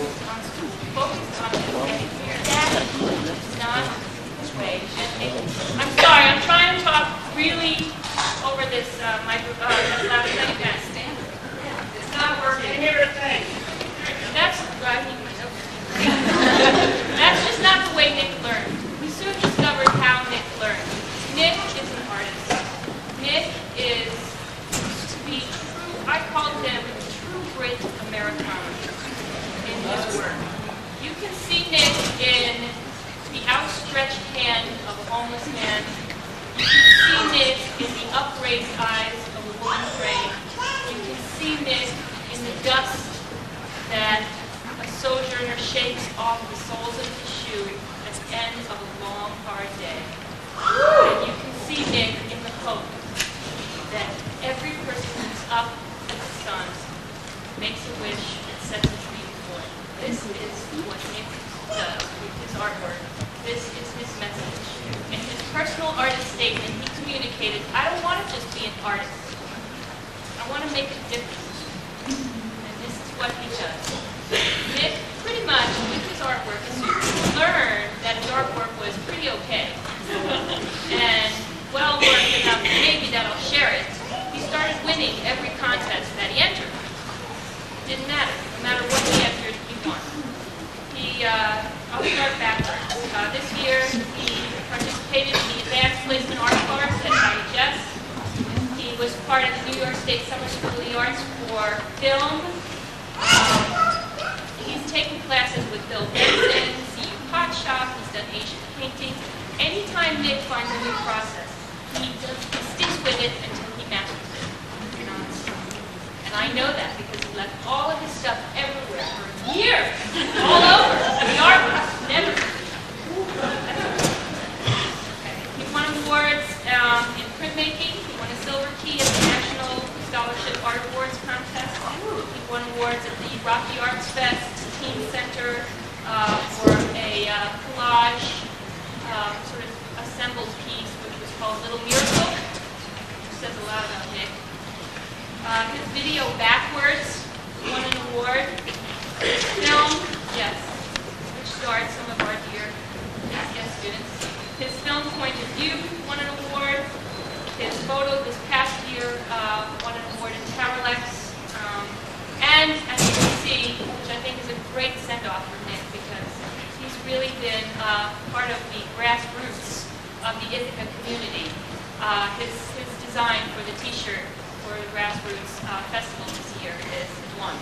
focused on school, focused on academics. That is not the way. I'm sorry, I'm trying to talk really over this loud thing again. It's not working. Hear a thing. That's driving me nuts. That's just not the way Nick learned. We soon discovered how Nick learned. Nick is an artist. Nick is to be true. I called him true grit Americana in his work. You can see Nick in the outstretched hand of a homeless man. You can see Nick in the upraised eyes of a woman praying. You can see Nick in the dust that a sojourner shakes off the soles of his shoe at the end of a long, hard day. And you can see Nick in the hope that every person who's up at the sun makes a wish and sets a tree before him. This is what Nick does with his artwork. This is his message. In his personal artist statement, he communicated, I don't want to just be an artist. I want to make a difference. And this is what he does. Nick, pretty much, with his artwork, as soon as he learned that his artwork was pretty okay, and well worth enough, maybe that I'll share it, he started winning every contest that he entered. It didn't matter. No matter what he entered, he won. I'll start backwards. This year, he participated in the Advanced Placement Art Course at IHS. He was part of the New York State Summer School of the Arts for film. He's taken classes with Bill Benson, CU Pot Shop. He's done Asian painting. Anytime Nick finds a new process, he sticks with it until he masters it. And I know that because he left all of his stuff everywhere for years, all over. The art was never. Okay. He won awards in printmaking. He won a silver key at the National Scholarship Art Awards contest. He won awards at the Rocky Arts Fest Teen Center for a collage sort of assembled piece, which was called Little Miracle, which says a lot about Nick. His video Backwards won an award. His film, yes, which starred some of our dear ACS students. His film Point of View won an award. His photo this past year won an award in Towerlex. And as you can see, which I think is a great send-off for Nick because he's really been part of the grassroots of the Ithaca community. His design for the T-shirt for the Grassroots Festival this year is one.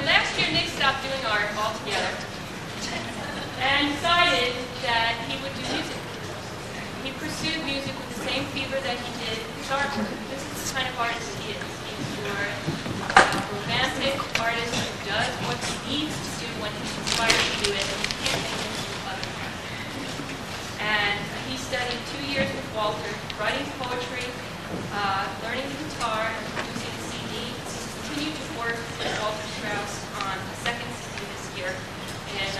Last year, Nick stopped doing art altogether and decided that he would do music. He pursued music with the same fever that he did his artwork. This is the kind of artist he is. He's your romantic artist who does what he needs to do when he's inspired to do it, and he can't make it do otherwise. And he studied 2 years with Walter, writing poetry, learning the guitar, and producing a CD. He's continued to work with Walter Strauss on the second CD this year and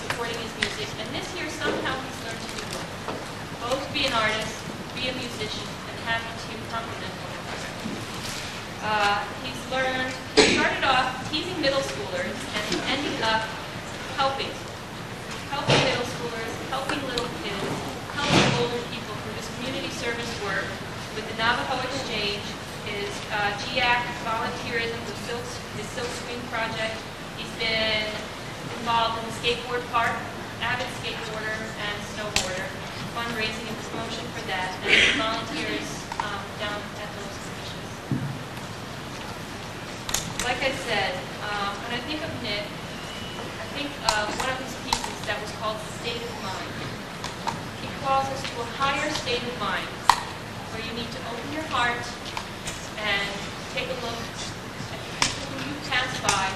supporting his music. And this year, somehow, he's learned to do both be an artist, be a musician, and have the two complement one another. He started off teasing middle schoolers and ended up helping middle schoolers, helping little kids, helping older people through his community service work with the Navajo Exchange, his GIAC volunteerism with his Silk Screen project. He's been involved in the skateboard park, avid skateboarder and snowboarder, fundraising and promotion for that, and he volunteers down at those stations. Like I said, when I think of Nick, I think of one of his pieces that was called State of Mind. He calls us to a higher state of mind, where you need to open your heart and take a look at the people who you pass by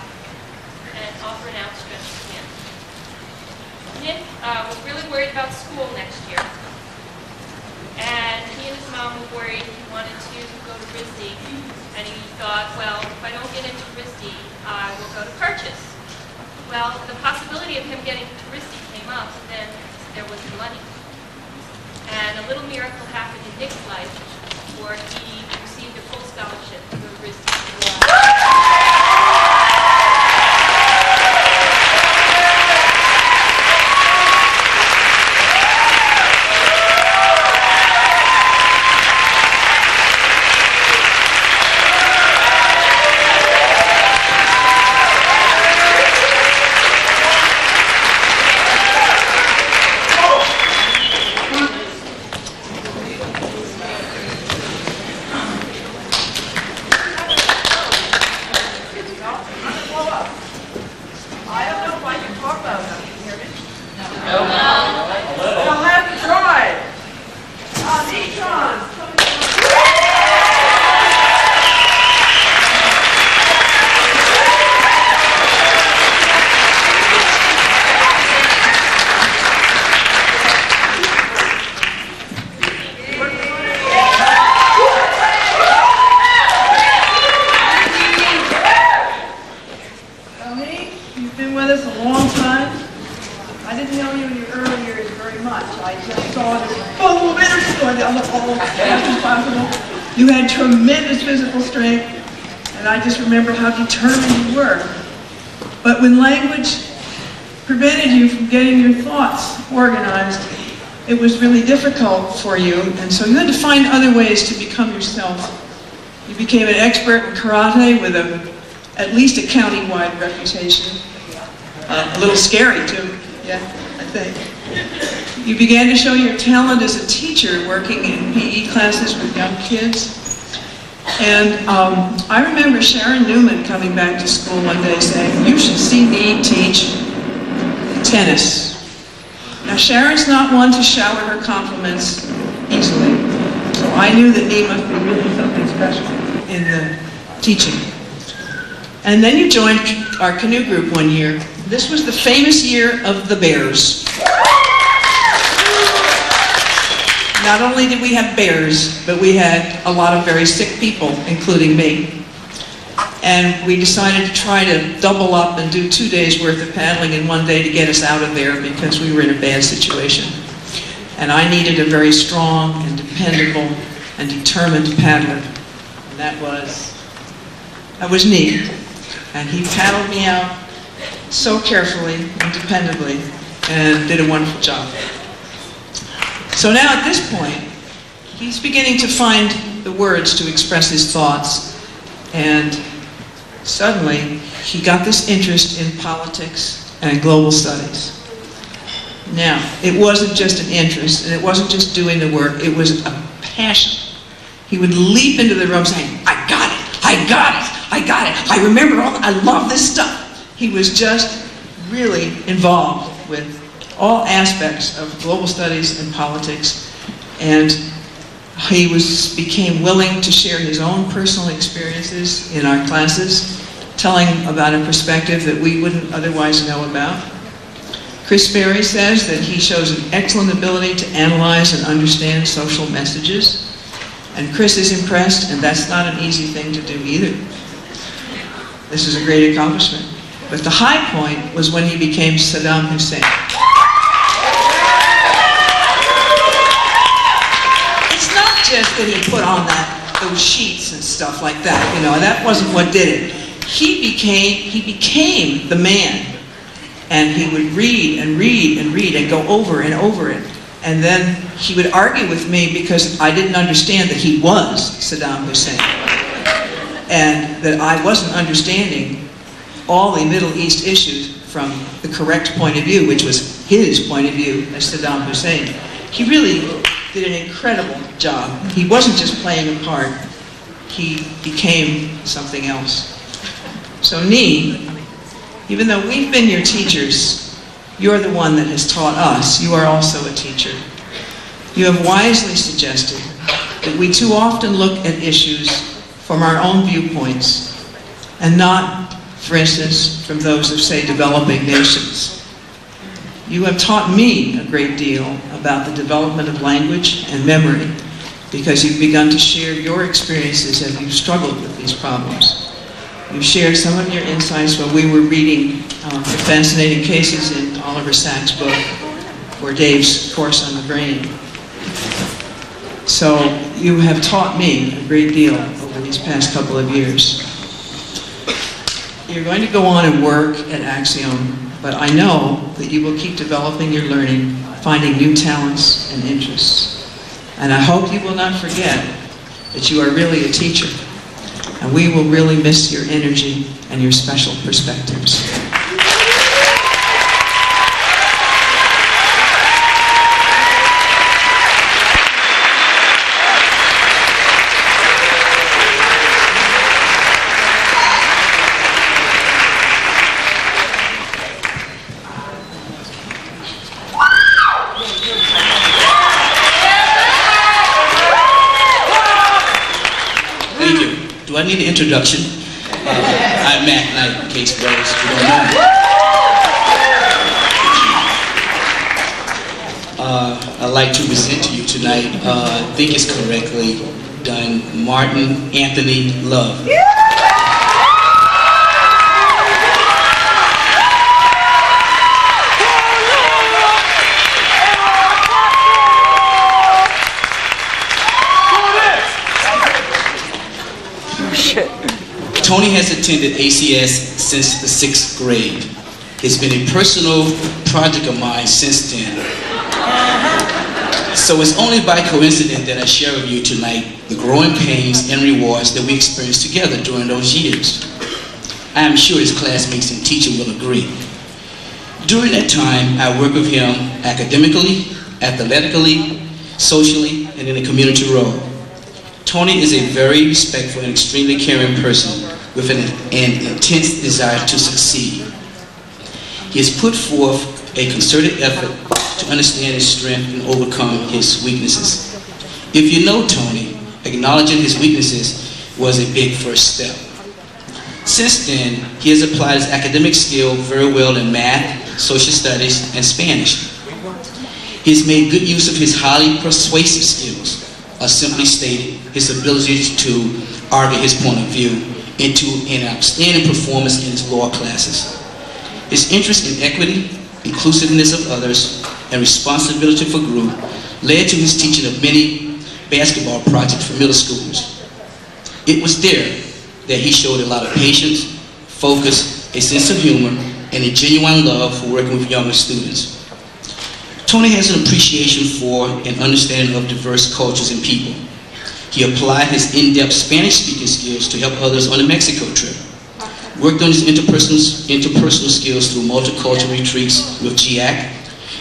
and offer an outstretched hand. Nick was really worried about school next year. And he and his mom were worried. He wanted to go to RISD. And he thought, well, if I don't get into RISD, I will go to Purchase. Well, the possibility of him getting to RISD came up, and then there was money. And a little miracle happened in Nick's life, where he received a full scholarship to the RISD. You had tremendous physical strength, and I just remember how determined you were. But when language prevented you from getting your thoughts organized, it was really difficult for you, and so you had to find other ways to become yourself. You became an expert in karate with at least a county-wide reputation. A little scary, too, yeah, I think. You began to show your talent as a teacher working in PE classes with young kids. And I remember Sharon Newman coming back to school one day saying, "You should see me teach tennis." Now Sharon's not one to shower her compliments easily, so I knew that Nee must be really something special in the teaching. And then you joined our canoe group one year. This was the famous year of the bears. Not only did we have bears, but we had a lot of very sick people, including me. And we decided to try to double up and do 2 days worth of paddling in one day to get us out of there because we were in a bad situation. And I needed a very strong and dependable and determined paddler. And that was Nee. And he paddled me out so carefully and dependably and did a wonderful job. So now at this point, he's beginning to find the words to express his thoughts, and suddenly he got this interest in politics and global studies. Now, it wasn't just an interest, and it wasn't just doing the work, it was a passion. He would leap into the room saying, "I got it, I got it, I got it, I remember all, I love this stuff." He was just really involved with all aspects of global studies and politics, and he became willing to share his own personal experiences in our classes, telling about a perspective that we wouldn't otherwise know about. Chris Berry says that he shows an excellent ability to analyze and understand social messages, and Chris is impressed, and that's not an easy thing to do either. This is a great accomplishment. But the high point was when he became Saddam Hussein. Just that he put on those sheets and stuff like that, you know, that wasn't what did it. He became the man, and he would read and read and read and go over and over it, and then he would argue with me because I didn't understand that he was Saddam Hussein, and that I wasn't understanding all the Middle East issues from the correct point of view, which was his point of view as Saddam Hussein. He really did an incredible job. He wasn't just playing a part, he became something else. So Nee, even though we've been your teachers, you're the one that has taught us. You are also a teacher. You have wisely suggested that we too often look at issues from our own viewpoints and not, for instance, from those of, say, developing nations. You have taught me a great deal about the development of language and memory because you've begun to share your experiences as you've struggled with these problems. You've shared some of your insights while we were reading the fascinating cases in Oliver Sacks' book. or Dave's course on the brain. So you have taught me a great deal over these past couple of years. You're going to go on and work at Axiom, but I know that you will keep developing your learning, finding new talents and interests. And I hope you will not forget that you are really a teacher, and we will really miss your energy and your special perspectives. Do I need an introduction? I'm Matt Knight, in case those who don't know me. I'd like to present to you tonight, I think it's correctly done, Martin Anthony Love. Tony has attended ACS since the 6th grade. It's been a personal project of mine since then. So it's only by coincidence that I share with you tonight the growing pains and rewards that we experienced together during those years. I am sure his classmates and teacher will agree. During that time, I worked with him academically, athletically, socially, and in a community role. Tony is a very respectful and extremely caring person with an intense desire to succeed. He has put forth a concerted effort to understand his strength and overcome his weaknesses. If you know Tony, acknowledging his weaknesses was a big first step. Since then, he has applied his academic skill very well in math, social studies, and Spanish. He has made good use of his highly persuasive skills, or simply stated, his ability to argue his point of view into an outstanding performance in his law classes. His interest in equity, inclusiveness of others, and responsibility for group led to his teaching of many basketball projects for middle schoolers. It was there that he showed a lot of patience, focus, a sense of humor, and a genuine love for working with younger students. Tony has an appreciation for and understanding of diverse cultures and people. He applied his in-depth Spanish-speaking skills to help others on the Mexico trip. Worked on his interpersonal skills through multicultural retreats with GIAC,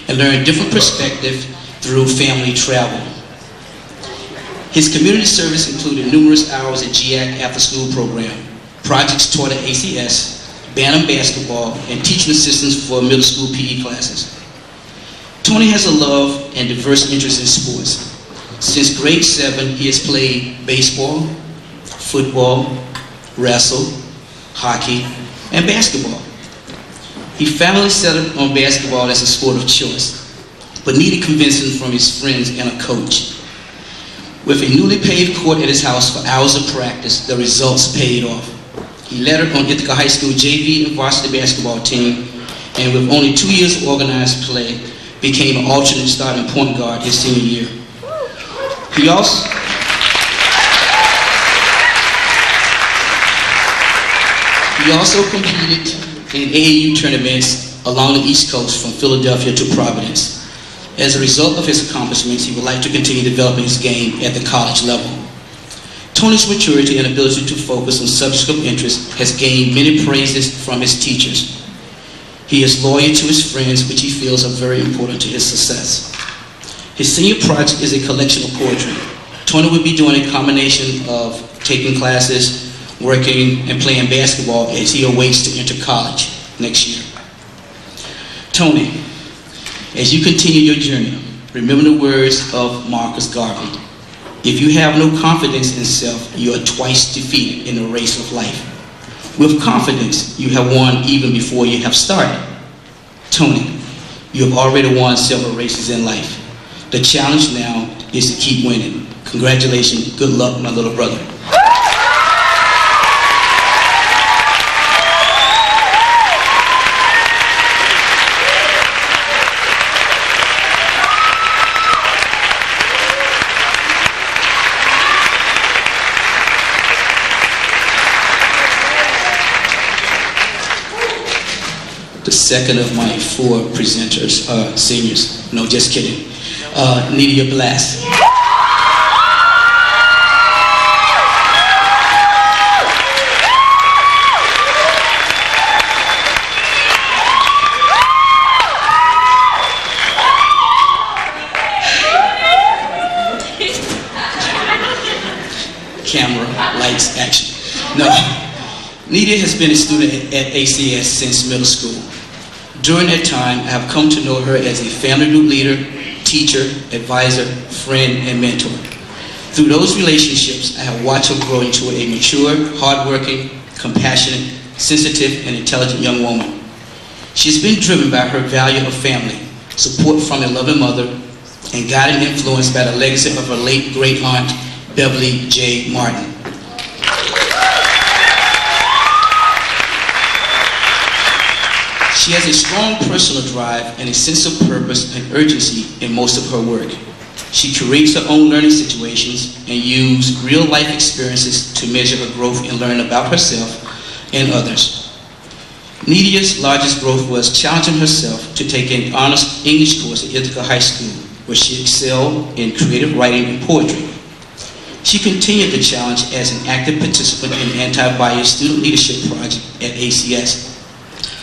and learned different perspectives through family travel. His community service included numerous hours at GIAC after-school program, projects taught at ACS, Bantam basketball, and teaching assistants for middle school PE classes. Tony has a love and diverse interest in sports. Since grade 7, he has played baseball, football, wrestle, hockey, and basketball. He finally settled on basketball as a sport of choice, but needed convincing from his friends and a coach. With a newly paved court at his house for hours of practice, the results paid off. He lettered on Ithaca High School JV and varsity basketball team, and with only 2 years of organized play, became an alternate starting point guard his senior year. He also competed in AAU tournaments along the East Coast from Philadelphia to Providence. As a result of his accomplishments, he would like to continue developing his game at the college level. Tony's maturity and ability to focus on subjects of interest has gained many praises from his teachers. He is loyal to his friends, which he feels are very important to his success. His senior project is a collection of poetry. Tony will be doing a combination of taking classes, working, and playing basketball as he awaits to enter college next year. Tony, as you continue your journey, remember the words of Marcus Garvey. If you have no confidence in self, you are twice defeated in the race of life. With confidence, you have won even before you have started. Tony, you have already won several races in life. The challenge now is to keep winning. Congratulations, good luck, my little brother. second of my 4 presenters, seniors. No, just kidding. Nydia Blast. Camera, lights, action. No. Nydia has been a student at ACS since middle school. During that time, I have come to know her as a family group leader, teacher, advisor, friend, and mentor. Through those relationships, I have watched her grow into a mature, hardworking, compassionate, sensitive, and intelligent young woman. She has been driven by her value of family, support from a loving mother, and guided and influenced by the legacy of her late great-aunt, Beverly J. Martin. She has a strong personal drive and a sense of purpose and urgency in most of her work. She curates her own learning situations and uses real-life experiences to measure her growth and learn about herself and others. Nydia's largest growth was challenging herself to take an honors English course at Ithaca High School, where she excelled in creative writing and poetry. She continued the challenge as an active participant in the Anti-Bias Student Leadership Project at ACS,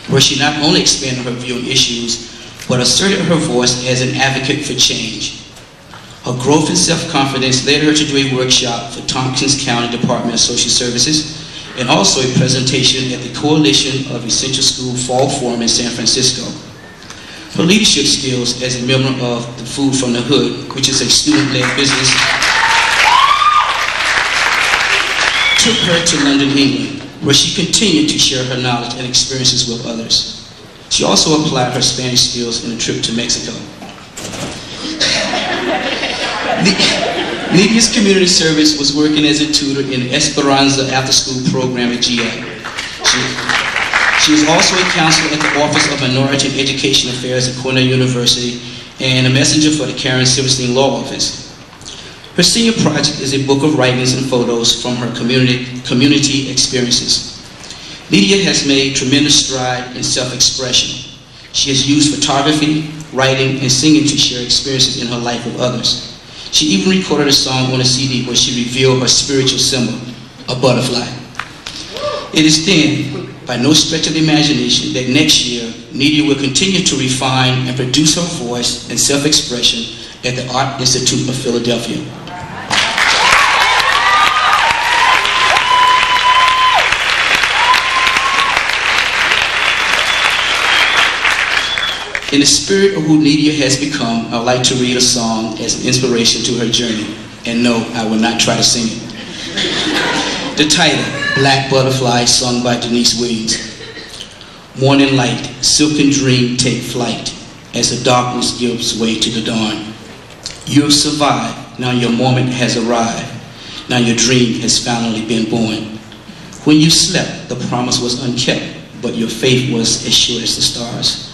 where she not only expanded her view on issues, but asserted her voice as an advocate for change. Her growth and self-confidence led her to do a workshop for Tompkins County Department of Social Services, and also a presentation at the Coalition of Essential School Fall Forum in San Francisco. Her leadership skills as a member of the Food from the Hood, which is a student-led business, took her to London, England, where she continued to share her knowledge and experiences with others. She also applied her Spanish skills in a trip to Mexico. Nydia's community service was working as a tutor in the Esperanza after-school program at GA. She was also a counselor at the Office of Minority and Education Affairs at Cornell University and a messenger for the Karen Silverstein Law Office. Her senior project is a book of writings and photos from her community experiences. Nydia has made tremendous stride in self-expression. She has used photography, writing, and singing to share experiences in her life with others. She even recorded a song on a CD where she revealed her spiritual symbol, a butterfly. It is then, by no stretch of the imagination, that next year, Nydia will continue to refine and produce her voice and self-expression at the Art Institute of Philadelphia. In the spirit of who Nydia has become, I would like to read a song as an inspiration to her journey. And no, I will not try to sing it. The title, Black Butterfly, sung by Denise Williams. Morning light, silken dream take flight, as the darkness gives way to the dawn. You have survived, now your moment has arrived. Now your dream has finally been born. When you slept, the promise was unkept, but your faith was as sure as the stars.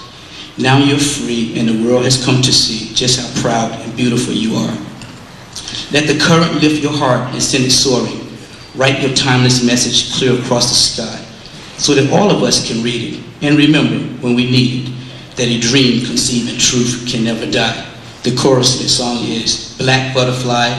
Now you're free, and the world has come to see just how proud and beautiful you are. Let the current lift your heart and send it soaring. Write your timeless message clear across the sky, so that all of us can read it and remember when we need it, that a dream conceived in truth can never die. The chorus of the song is, Black butterfly,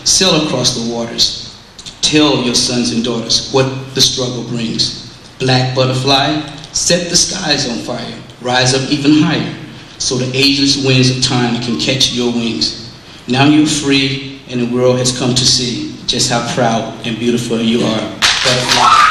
sail across the waters. Tell your sons and daughters what the struggle brings. Black butterfly, set the skies on fire. Rise up even higher, so the ageless winds of time can catch your wings. Now you're free, and the world has come to see just how proud and beautiful you are. Butterfly.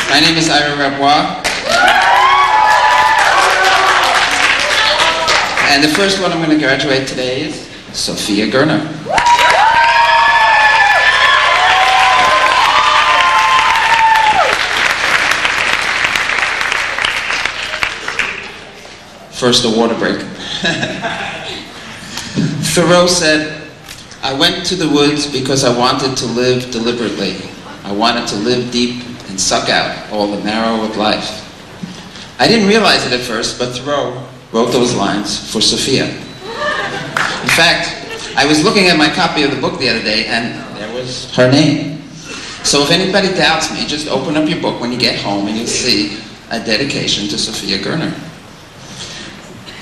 My name is Ira Rabois, and the first one I'm going to graduate today is Sophia Gerner. First, the water break. Thoreau said, I went to the woods because I wanted to live deliberately. I wanted to live deep and suck out all the marrow of life. I didn't realize it at first, but Thoreau wrote those lines for Sophia. In fact, I was looking at my copy of the book the other day, and there was her name. So if anybody doubts me, just open up your book when you get home and you'll see a dedication to Sophia Gerner.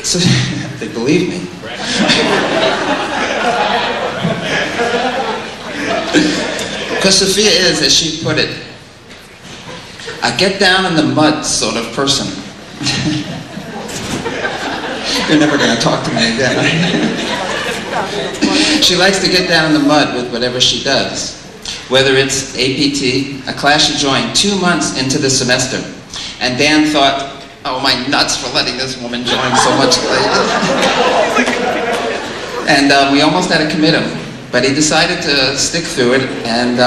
So, they believe me. Because Sophia is, as she put it, a get down in the mud sort of person. You're never going to talk to me again. She likes to get down in the mud with whatever she does. Whether it's APT, a class she joined 2 months into the semester. And Dan thought, oh, my nuts for letting this woman join so much later. And we almost had to commit him. But he decided to stick through it, and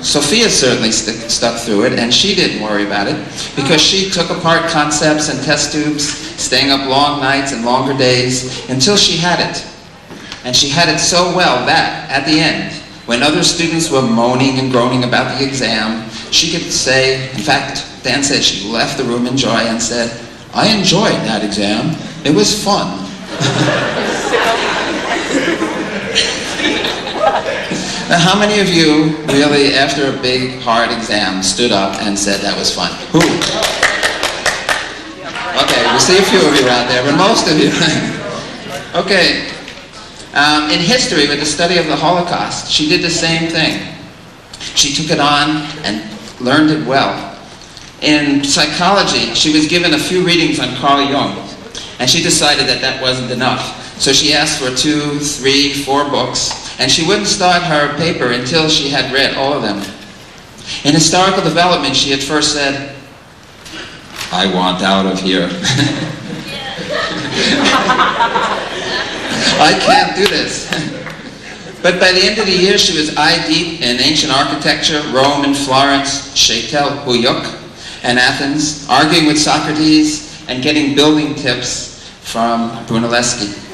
Sophia certainly stuck through it, and she didn't worry about it, because she took apart concepts and test tubes, staying up long nights and longer days, until she had it. And she had it so well that, at the end, when other students were moaning and groaning about the exam, she could say, in fact, Dan said she left the room in joy and said, I enjoyed that exam. It was fun. Now, how many of you really, after a big, hard exam, stood up and said that was fun? Who? Okay, we see a few of you out there, but most of you. Okay. In history, with the study of the Holocaust, she did the same thing. She took it on and learned it well. In psychology, she was given a few readings on Carl Jung, and she decided that that wasn't enough. So she asked for 2, 3, 4 books, and she wouldn't start her paper until she had read all of them. In historical development, she at first said, I want out of here. I can't do this. But by the end of the year, she was eye-deep in ancient architecture, Rome and Florence, Huyuk, and Athens, arguing with Socrates and getting building tips from Brunelleschi.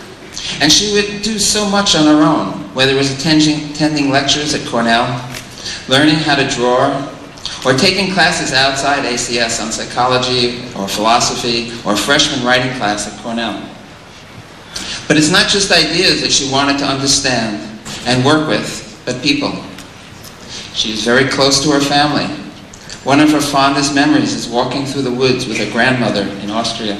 And she would do so much on her own, whether it was attending lectures at Cornell, learning how to draw, or taking classes outside ACS on psychology or philosophy or freshman writing class at Cornell. But it's not just ideas that she wanted to understand and work with, but people. She is very close to her family. One of her fondest memories is walking through the woods with her grandmother in Austria.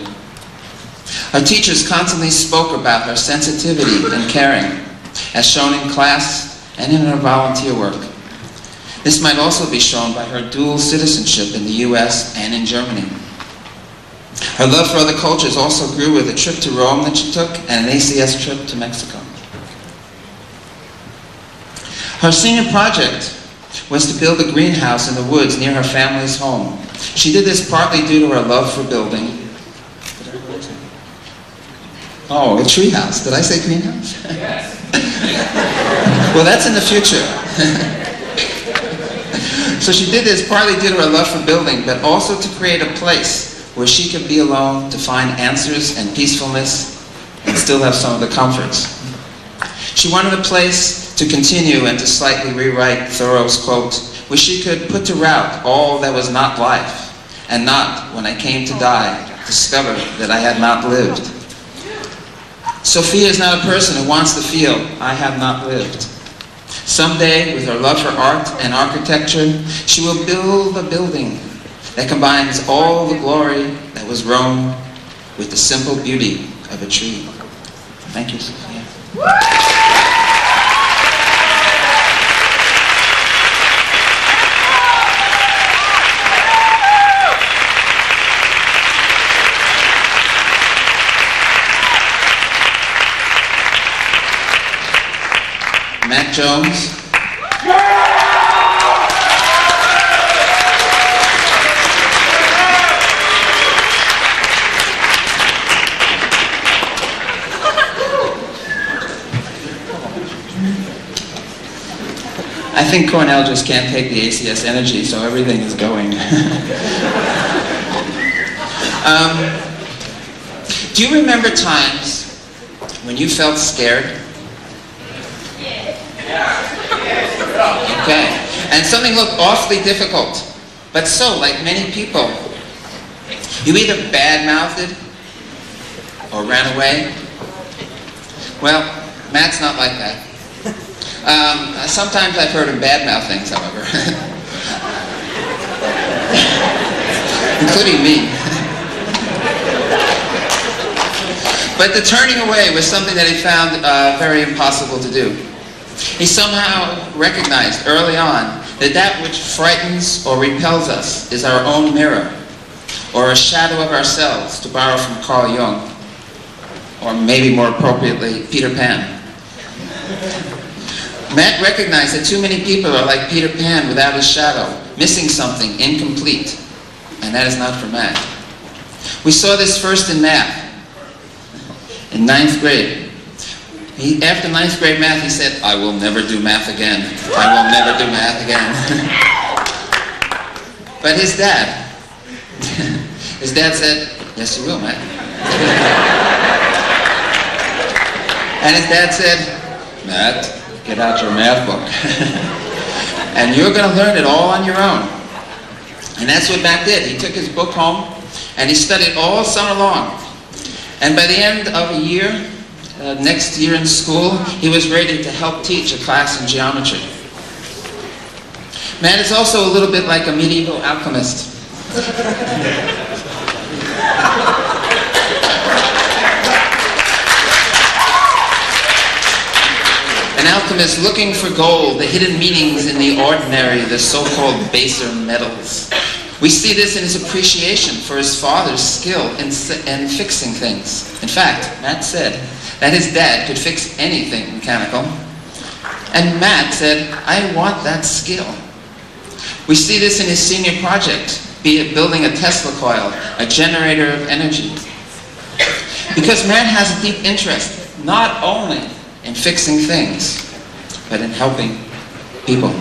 Her teachers constantly spoke about her sensitivity and caring, as shown in class and in her volunteer work. This might also be shown by her dual citizenship in the US and in Germany. Her love for other cultures also grew with a trip to Rome that she took and an ACS trip to Mexico. Her senior project was to build a greenhouse in the woods near her family's home. She did this partly due to her love for building. Oh, a treehouse. Did I say greenhouse? Yes. Well, that's in the future. So she did this partly due to her love for building, but also to create a place where she could be alone, to find answers and peacefulness, and still have some of the comforts. She wanted a place to continue and to slightly rewrite Thoreau's quote, where she could put to rout all that was not life, and not, when I came to die, discover that I had not lived. Sophia is not a person who wants to feel, I have not lived. Someday, with her love for art and architecture, she will build a building that combines all the glory that was Rome with the simple beauty of a tree. Thank you, Sophia. Matt Jones. I think Cornell just can't take the ACS energy, so everything is going. Do you remember times when you felt scared? Okay. And something looked awfully difficult. But so, like many people, you either bad-mouthed it or ran away. Well, Matt's not like that. Sometimes I've heard him bad-mouth things, however. Including me. But the turning away was something that he found very impossible to do. He somehow recognized early on that that which frightens or repels us is our own mirror, or a shadow of ourselves, to borrow from Carl Jung, or maybe more appropriately, Peter Pan. Matt recognized that too many people are like Peter Pan without his shadow, missing something, incomplete, and that is not for Matt. We saw this first in math. In 9th grade. After 9th grade math, he said, "I will never do math again. I will never do math again." But his dad said, "Yes, you will, Matt." And his dad said, "Matt, get out your math book. And you're going to learn it all on your own." And that's what Matt did. He took his book home, and he studied all summer long. And by the end of a year, next year in school, he was ready to help teach a class in geometry. Matt is also a little bit like a medieval alchemist. An alchemist looking for gold, the hidden meanings in the ordinary, the so-called baser metals. We see this in his appreciation for his father's skill in fixing things. In fact, Matt said that his dad could fix anything mechanical. And Matt said, "I want that skill." We see this in his senior project, be it building a Tesla coil, a generator of energy. Because Matt has a deep interest, not only in fixing things, but in helping people.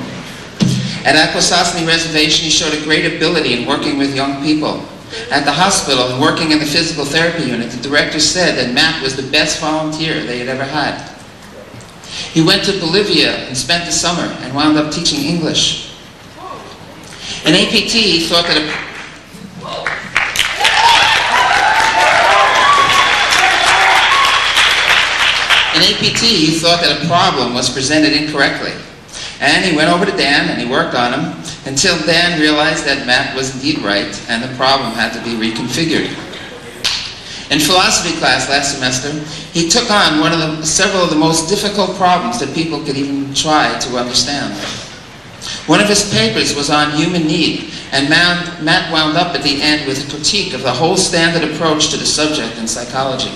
At Akwesasne Reservation, he showed a great ability in working with young people. At the hospital and working in the physical therapy unit, the director said that Matt was the best volunteer they had ever had. He went to Bolivia and spent the summer and wound up teaching English. In APT, he thought that a problem was presented incorrectly. And he went over to Dan and he worked on him until Dan realized that Matt was indeed right and the problem had to be reconfigured. In philosophy class last semester, he took on several of the most difficult problems that people could even try to understand. One of his papers was on human need, and Matt wound up at the end with a critique of the whole standard approach to the subject in psychology.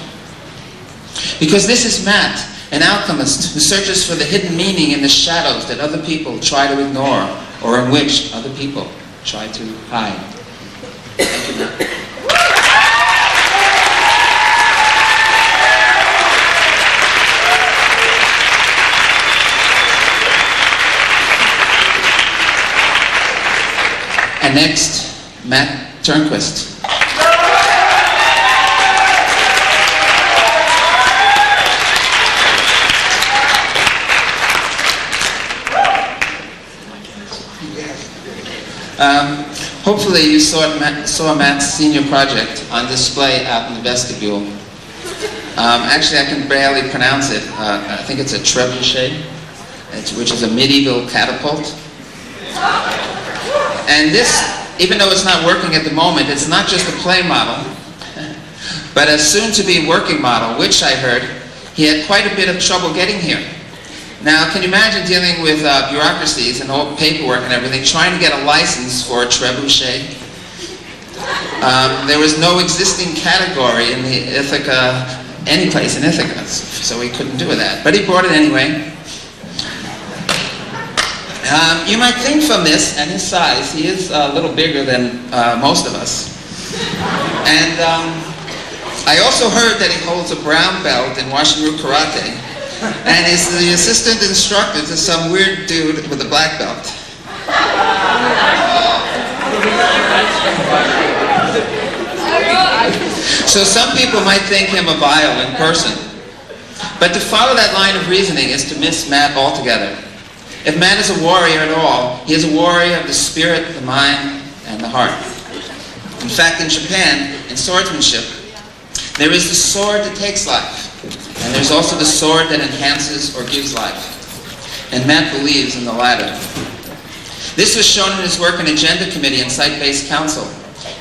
Because this is Matt, an alchemist who searches for the hidden meaning in the shadows that other people try to ignore, or in which other people try to hide. Thank you, Matt. And next, Matt Turnquist. Hopefully you saw Matt's senior project on display out in the vestibule. Actually, I can barely pronounce it. I think it's a trebuchet, which is a medieval catapult. And this, even though it's not working at the moment, it's not just a play model, but a soon-to-be working model, which I heard he had quite a bit of trouble getting here. Now, can you imagine dealing with bureaucracies and all paperwork and everything, trying to get a license for a trebuchet? There was no existing category in the Ithaca, any place in Ithaca, so he couldn't do that. But he brought it anyway. You might think from this and his size, he is a little bigger than most of us. And I also heard that he holds a brown belt in Washinru Karate. And he's the assistant instructor to some weird dude with a black belt. So some people might think him a violent person. But to follow that line of reasoning is to miss Matt altogether. If man is a warrior at all, he is a warrior of the spirit, the mind, and the heart. In fact, in Japan, in swordsmanship, there is the sword that takes life, and there's also the sword that enhances or gives life. And Matt believes in the latter. This was shown in his work in Agenda Committee and Site-Based Council.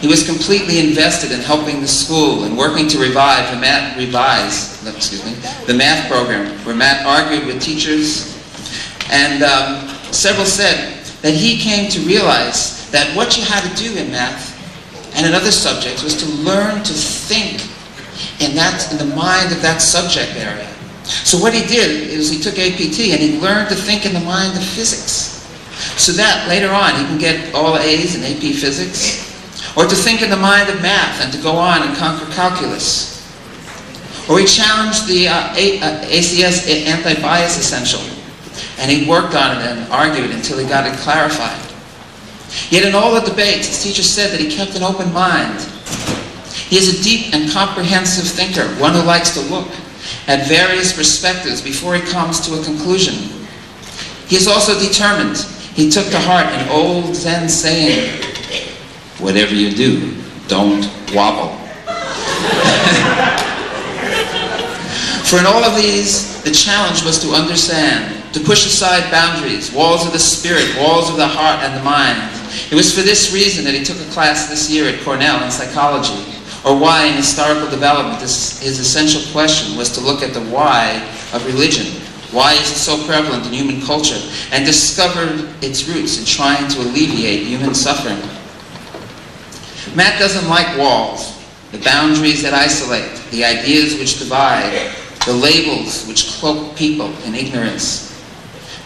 He was completely invested in helping the school and working to revise the math program, where Matt argued with teachers. And several said that he came to realize that what you had to do in math and in other subjects was to learn to think in the mind of that subject area. So what he did is he took APT and he learned to think in the mind of physics, so that later on he can get all A's in AP Physics, or to think in the mind of math and to go on and conquer calculus. Or he challenged the ACS anti-bias essential, and he worked on it and argued until he got it clarified. Yet in all the debates, his teacher said that he kept an open mind. He is a deep and comprehensive thinker, one who likes to look at various perspectives before he comes to a conclusion. He is also determined. He took to heart an old Zen saying, "Whatever you do, don't wobble." For in all of these, the challenge was to understand, to push aside boundaries, walls of the spirit, walls of the heart and the mind. It was for this reason that he took a class this year at Cornell in psychology, or why in historical development. His essential question was to look at the why of religion. Why is it so prevalent in human culture? And discovered its roots in trying to alleviate human suffering. Matt doesn't like walls, the boundaries that isolate, the ideas which divide, the labels which cloak people in ignorance.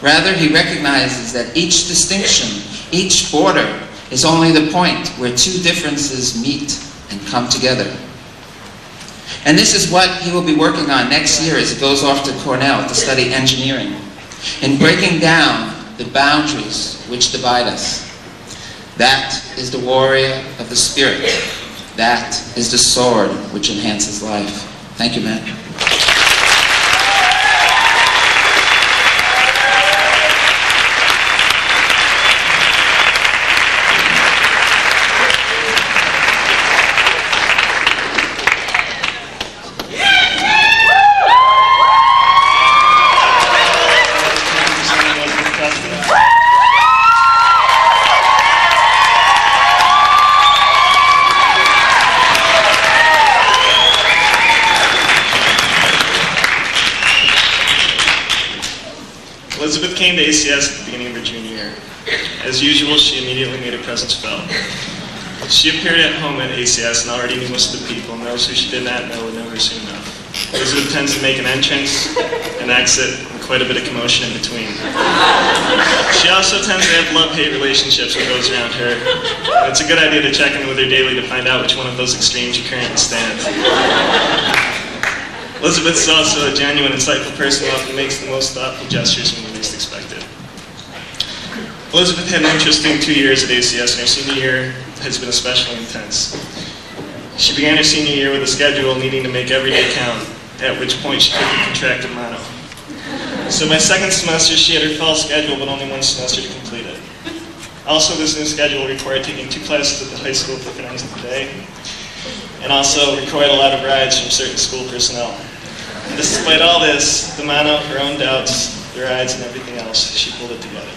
Rather, he recognizes that each distinction, each border, is only the point where two differences meet and come together. And this is what he will be working on next year as he goes off to Cornell to study engineering, in breaking down the boundaries which divide us. That is the warrior of the spirit. That is the sword which enhances life. Thank you, Matt. Elizabeth came to ACS at the beginning of her junior year. As usual, she immediately made her presence felt. She appeared at home at ACS and already knew most of the people, and those who she did not know would know her soon enough. Elizabeth tends to make an entrance, an exit, and quite a bit of commotion in between. She also tends to have love-hate relationships with those around her, and it's a good idea to check in with her daily to find out which one of those extremes you currently stand. Elizabeth is also a genuine, insightful person who often makes the most thoughtful gestures when you least expect it. Elizabeth had an interesting 2 years at ACS, and her senior year has been especially intense. She began her senior year with a schedule needing to make every day count, at which point she quickly contracted mono. So by second semester, she had her fall schedule, but only one semester to complete it. Also, this new schedule required taking 2 classes at the high school for 50 hours a day, and also required a lot of rides from certain school personnel. And despite all this, the mono, her own doubts, the rides, and everything else, she pulled it together.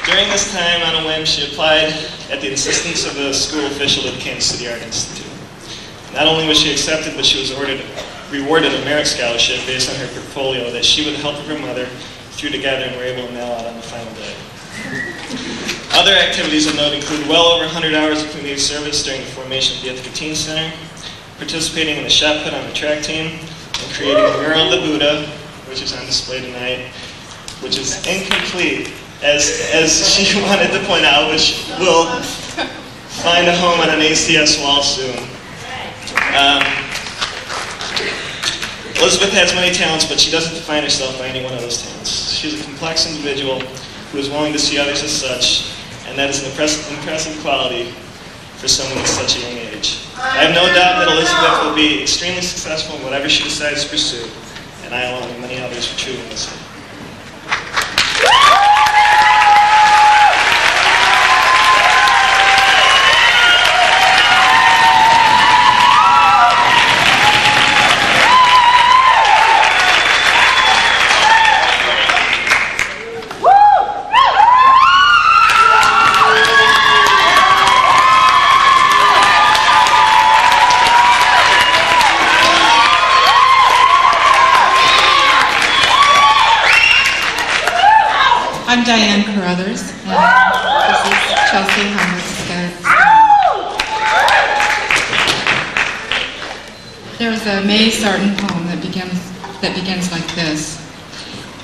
During this time, on a whim, she applied at the insistence of the school official to the Kansas City Art Institute. Not only was she accepted, but she was rewarded a merit scholarship based on her portfolio that she, with the help of her mother, threw together and were able to mail out on the final day. Other activities of note include well over 100 hours of community service during the formation of the Ithaca Teen Center, participating in the shot put on the track team, and creating a mural of the Buddha, which is on display tonight, which is incomplete, as she wanted to point out, which will find a home on an ACS wall soon. Elizabeth has many talents, but she doesn't define herself by any one of those talents. She's a complex individual who is willing to see others as such, and that is an impressive quality for someone at such a young age. I have no doubt that Elizabeth will be extremely successful in whatever she decides to pursue, and I, along with many others, will truly miss her. I'm Diane Carruthers, and this is Chelsea Humber's. There's a May Sarton poem that begins like this.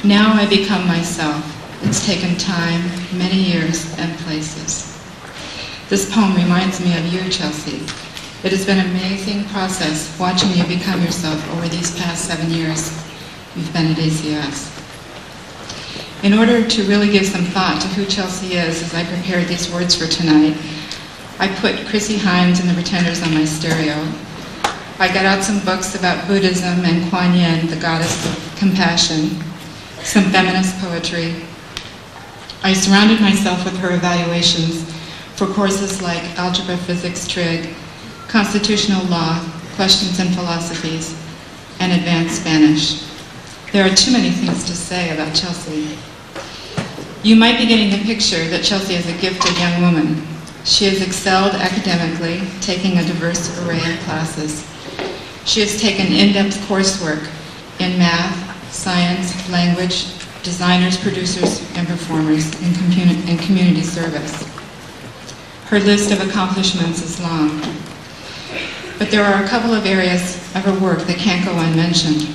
Now I become myself. It's taken time, many years, and places. This poem reminds me of you, Chelsea. It has been an amazing process watching you become yourself over these past 7 years you've been at ACS. In order to really give some thought to who Chelsea is as I prepared these words for tonight, I put Chrissy Hines and the Pretenders on my stereo. I got out some books about Buddhism and Kuan Yin, the goddess of compassion, some feminist poetry. I surrounded myself with her evaluations for courses like Algebra, Physics, Trig, Constitutional Law, Questions and Philosophies, and Advanced Spanish. There are too many things to say about Chelsea. You might be getting the picture that Chelsea is a gifted young woman. She has excelled academically, taking a diverse array of classes. She has taken in-depth coursework in math, science, language, designers, producers, and performers, and community service. Her list of accomplishments is long. But there are a couple of areas of her work that can't go unmentioned.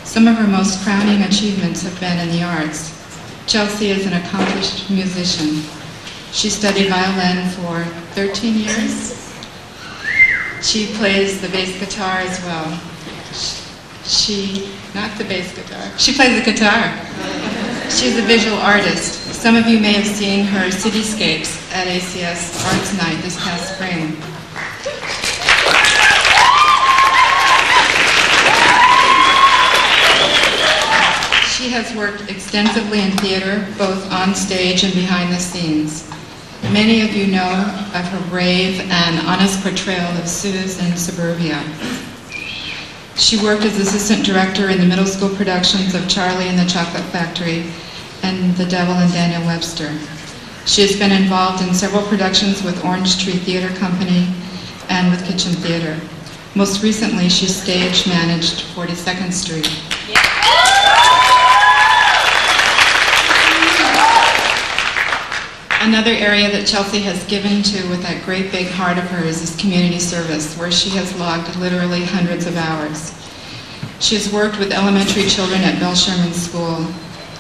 Some of her most crowning achievements have been in the arts. Chelsea is an accomplished musician. She studied violin for 13 years. She plays the bass guitar as well. Not the bass guitar, she plays the guitar. She's a visual artist. Some of you may have seen her cityscapes at ACS Arts Night this past spring. She has worked extensively in theater, both on stage and behind the scenes. Many of you know of her brave and honest portrayal of Suze in Suburbia. She worked as assistant director in the middle school productions of Charlie and the Chocolate Factory and The Devil and Daniel Webster. She has been involved in several productions with Orange Tree Theater Company and with Kitchen Theater. Most recently, she stage managed 42nd Street. Another area that Chelsea has given to with that great big heart of hers is community service, where she has logged literally hundreds of hours. She has worked with elementary children at Bell Sherman School.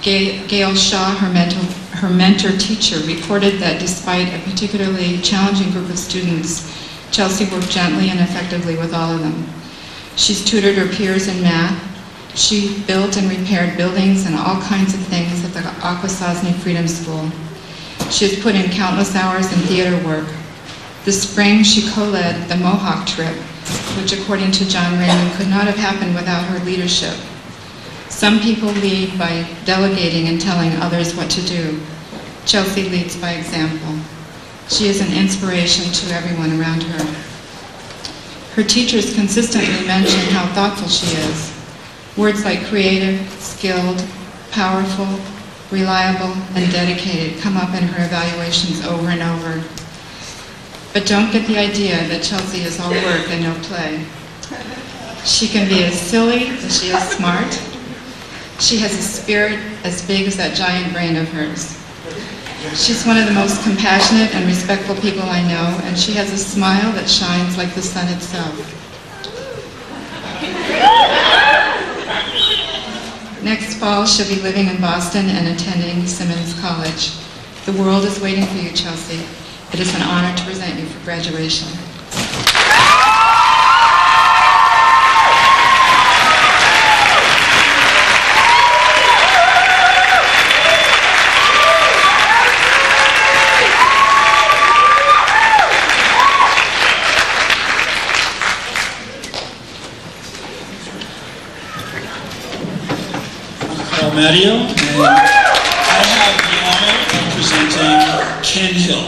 Gail Shaw, her mentor teacher, reported that despite a particularly challenging group of students, Chelsea worked gently and effectively with all of them. She's tutored her peers in math. She built and repaired buildings and all kinds of things at the Akwesasne Freedom School. She has put in countless hours in theater work. This spring, she co-led the Mohawk trip, which according to John Raymond could not have happened without her leadership. Some people lead by delegating and telling others what to do. Chelsea leads by example. She is an inspiration to everyone around her. Her teachers consistently mention how thoughtful she is. Words like creative, skilled, powerful, reliable, and dedicated come up in her evaluations over and over. But don't get the idea that Chelsea is all work and no play. She can be as silly as she is smart. She has a spirit as big as that giant brain of hers. She's one of the most compassionate and respectful people I know, and she has a smile that shines like the sun itself. Next fall, she'll be living in Boston and attending Simmons College. The world is waiting for you, Chelsea. It is an honor to present you for graduation. Matteo, and I have the honor of presenting Ken Hill.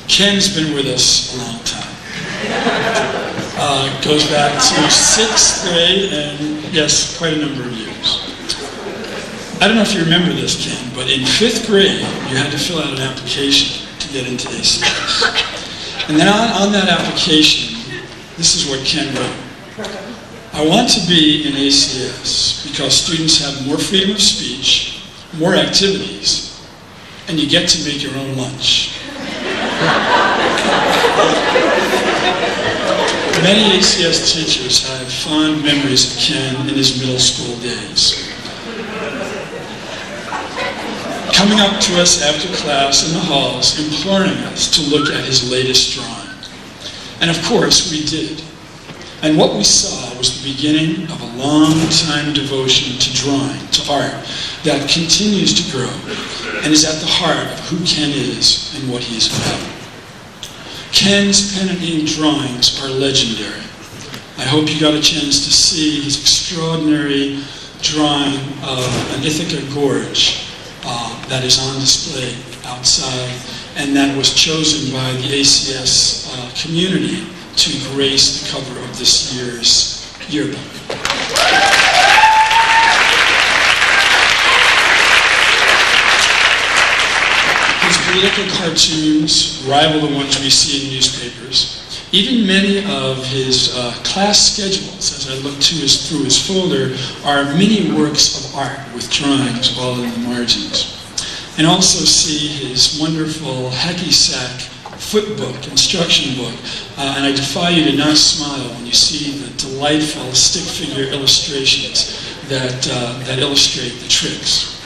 Ken's been with us a long time. Goes back to 6th grade and, yes, quite a number of years. I don't know if you remember this, Ken, but in 5th grade, you had to fill out an application to get into ACS. And then on that application, this is what Ken wrote. I want to be in ACS because students have more freedom of speech, more activities, and you get to make your own lunch. Many ACS teachers have fond memories of Ken in his middle school days. Coming up to us after class in the halls, imploring us to look at his latest drawing. And of course, we did. And what we saw was the beginning of a long-time devotion to drawing, to art, that continues to grow and is at the heart of who Ken is and what he is about. Ken's pen and ink drawings are legendary. I hope you got a chance to see his extraordinary drawing of an Ithaca gorge that is on display outside, and that was chosen by the ACS community to grace the cover of this year's yearbook. His political cartoons rival the ones we see in newspapers. Even many of his class schedules, as I look through his folder, are mini works of art with drawings all in the margins. And also see his wonderful hacky sack footbook, instruction book. And I defy you to not smile when you see the delightful stick figure illustrations that illustrate the tricks.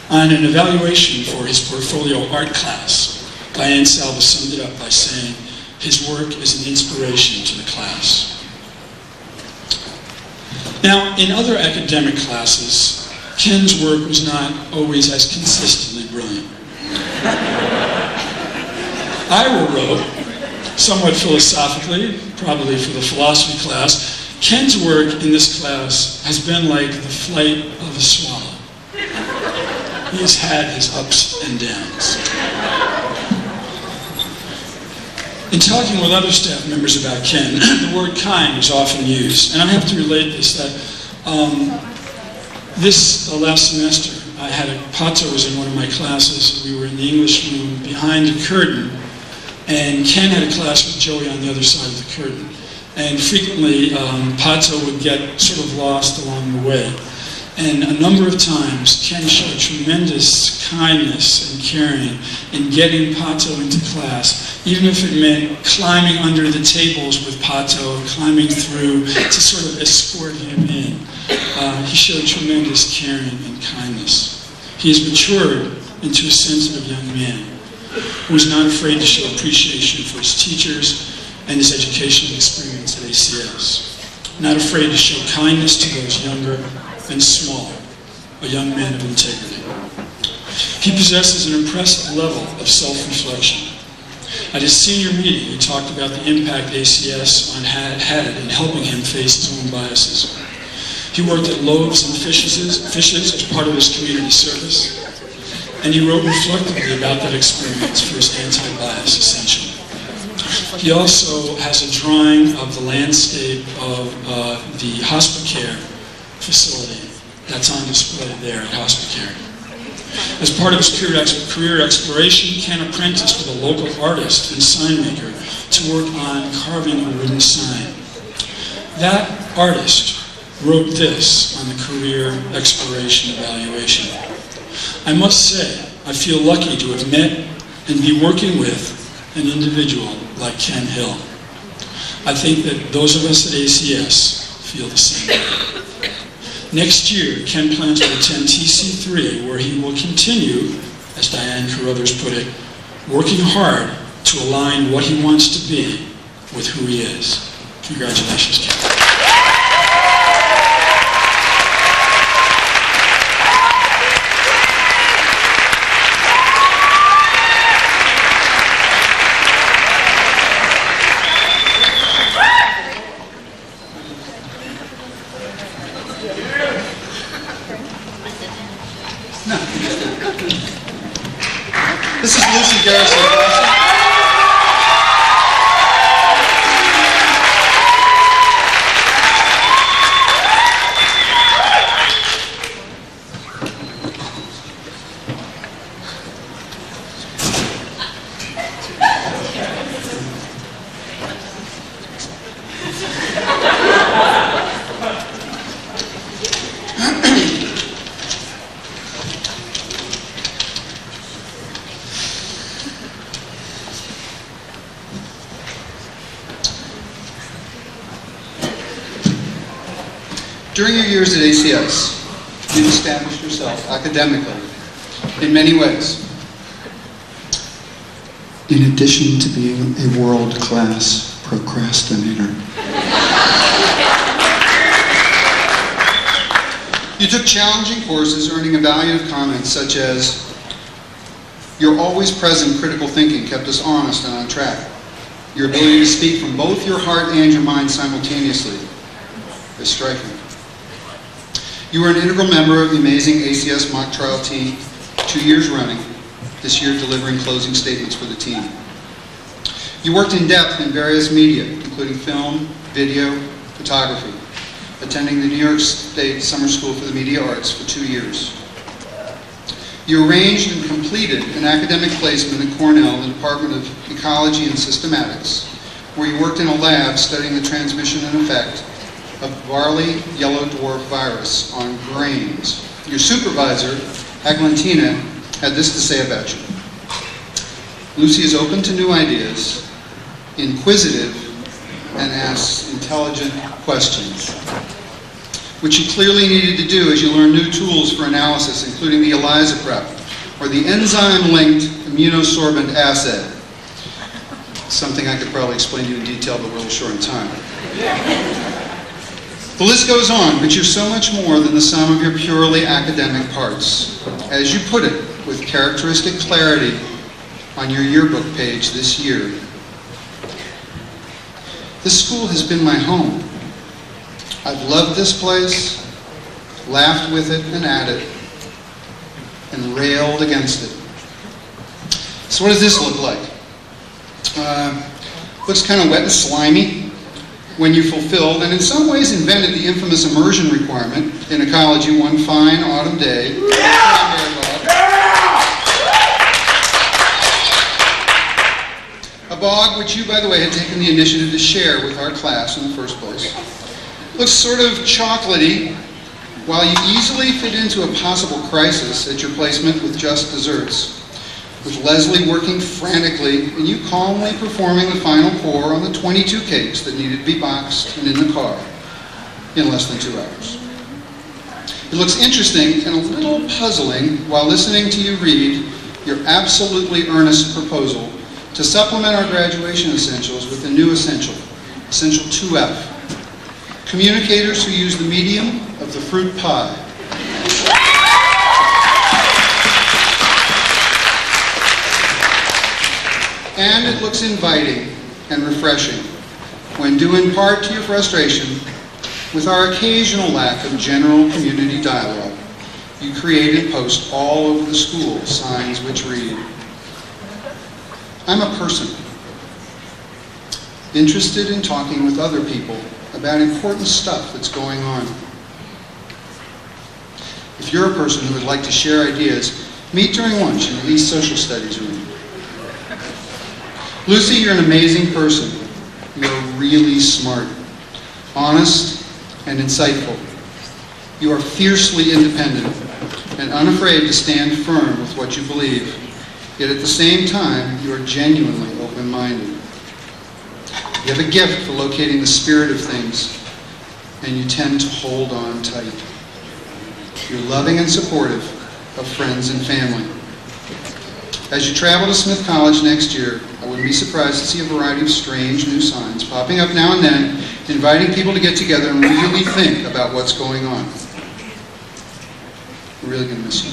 On an evaluation for his portfolio art class, Diane Salva summed it up by saying, his work is an inspiration to the class. Now, in other academic classes, Ken's work was not always as consistently brilliant. Ira wrote, somewhat philosophically, probably for the philosophy class, Ken's work in this class has been like the flight of a swallow. He has had his ups and downs. In talking with other staff members about Ken, the word kind is often used. And I have to relate this, that last semester, Pato was in one of my classes. We were in the English room behind a curtain, and Ken had a class with Joey on the other side of the curtain. And frequently, Pato would get sort of lost along the way. And a number of times, Ken showed tremendous kindness and caring in getting Pato into class, even if it meant climbing under the tables with Pato, climbing through to sort of escort him in. He showed tremendous caring and kindness. He has matured into a sensitive young man who is not afraid to show appreciation for his teachers and his educational experience at ACS. Not afraid to show kindness to those younger and smaller, a young man of integrity. He possesses an impressive level of self-reflection. At his senior meeting, he talked about the impact ACS had in helping him face his own biases. He worked at Loaves and Fishes as part of his community service, and he wrote reflectively about that experience for his anti-bias essential. He also has a drawing of the landscape of the Hospicare facility that's on display there at Hospicare. As part of his career exploration, Ken apprenticed with a local artist and sign maker to work on carving a wooden sign. That artist wrote this on the career exploration evaluation. I must say, I feel lucky to have met and be working with an individual like Ken Hill. I think that those of us at ACS feel the same way. Next year, Ken plans to attend TC3, where he will continue, as Diane Carruthers put it, working hard to align what he wants to be with who he is. Congratulations, Ken. This is Lucy Garrison. During your years at ACS, you've established yourself academically in many ways. In addition to being a world-class procrastinator. You took challenging courses, earning evaluative comments such as, "Your always present critical thinking kept us honest and on track. Your ability to speak from both your heart and your mind simultaneously is striking. You were an integral member of the amazing ACS mock trial team, 2 years running, this year delivering closing statements for the team. You worked in depth in various media, including film, video, photography, attending the New York State Summer School for the Media Arts for 2 years. You arranged and completed an academic placement at Cornell in the Department of Ecology and Systematics, where you worked in a lab studying the transmission and effect of barley yellow dwarf virus on grains. Your supervisor, Aglantina, had this to say about you. Lucy is open to new ideas, inquisitive, and asks intelligent questions, which you clearly needed to do as you learn new tools for analysis, including the ELISA prep, or the enzyme-linked immunosorbent assay. Something I could probably explain to you in detail, but we're a little short in time. The list goes on, but you're so much more than the sum of your purely academic parts. As you put it, with characteristic clarity on your yearbook page this year, "This school has been my home. I've loved this place, laughed with it and at it, and railed against it." So what does this look like? Looks kind of wet and slimy when you fulfilled, and in some ways invented, the infamous immersion requirement in ecology one fine autumn day. A bog which you, by the way, had taken the initiative to share with our class in the first place. Looks sort of chocolatey, while you easily fit into a possible crisis at your placement with just desserts, with Leslie working frantically and you calmly performing the final pour on the 22 cakes that needed to be boxed and in the car in less than 2 hours. It looks interesting and a little puzzling while listening to you read your absolutely earnest proposal to supplement our graduation essentials with a new essential, Essential 2F, communicators who use the medium of the fruit pie. And it looks inviting and refreshing when, due in part to your frustration with our occasional lack of general community dialogue, you create and post all over the school signs which read, "I'm a person, interested in talking with other people about important stuff that's going on." If you're a person who would like to share ideas, meet during lunch in the East Social Studies room. Lucy, you're an amazing person. You're really smart, honest, and insightful. You are fiercely independent and unafraid to stand firm with what you believe. Yet at the same time, you are genuinely open-minded. You have a gift for locating the spirit of things, and you tend to hold on tight. You're loving and supportive of friends and family. As you travel to Smith College next year, I wouldn't be surprised to see a variety of strange new signs popping up now and then, inviting people to get together and really think about what's going on. We're really going to miss you.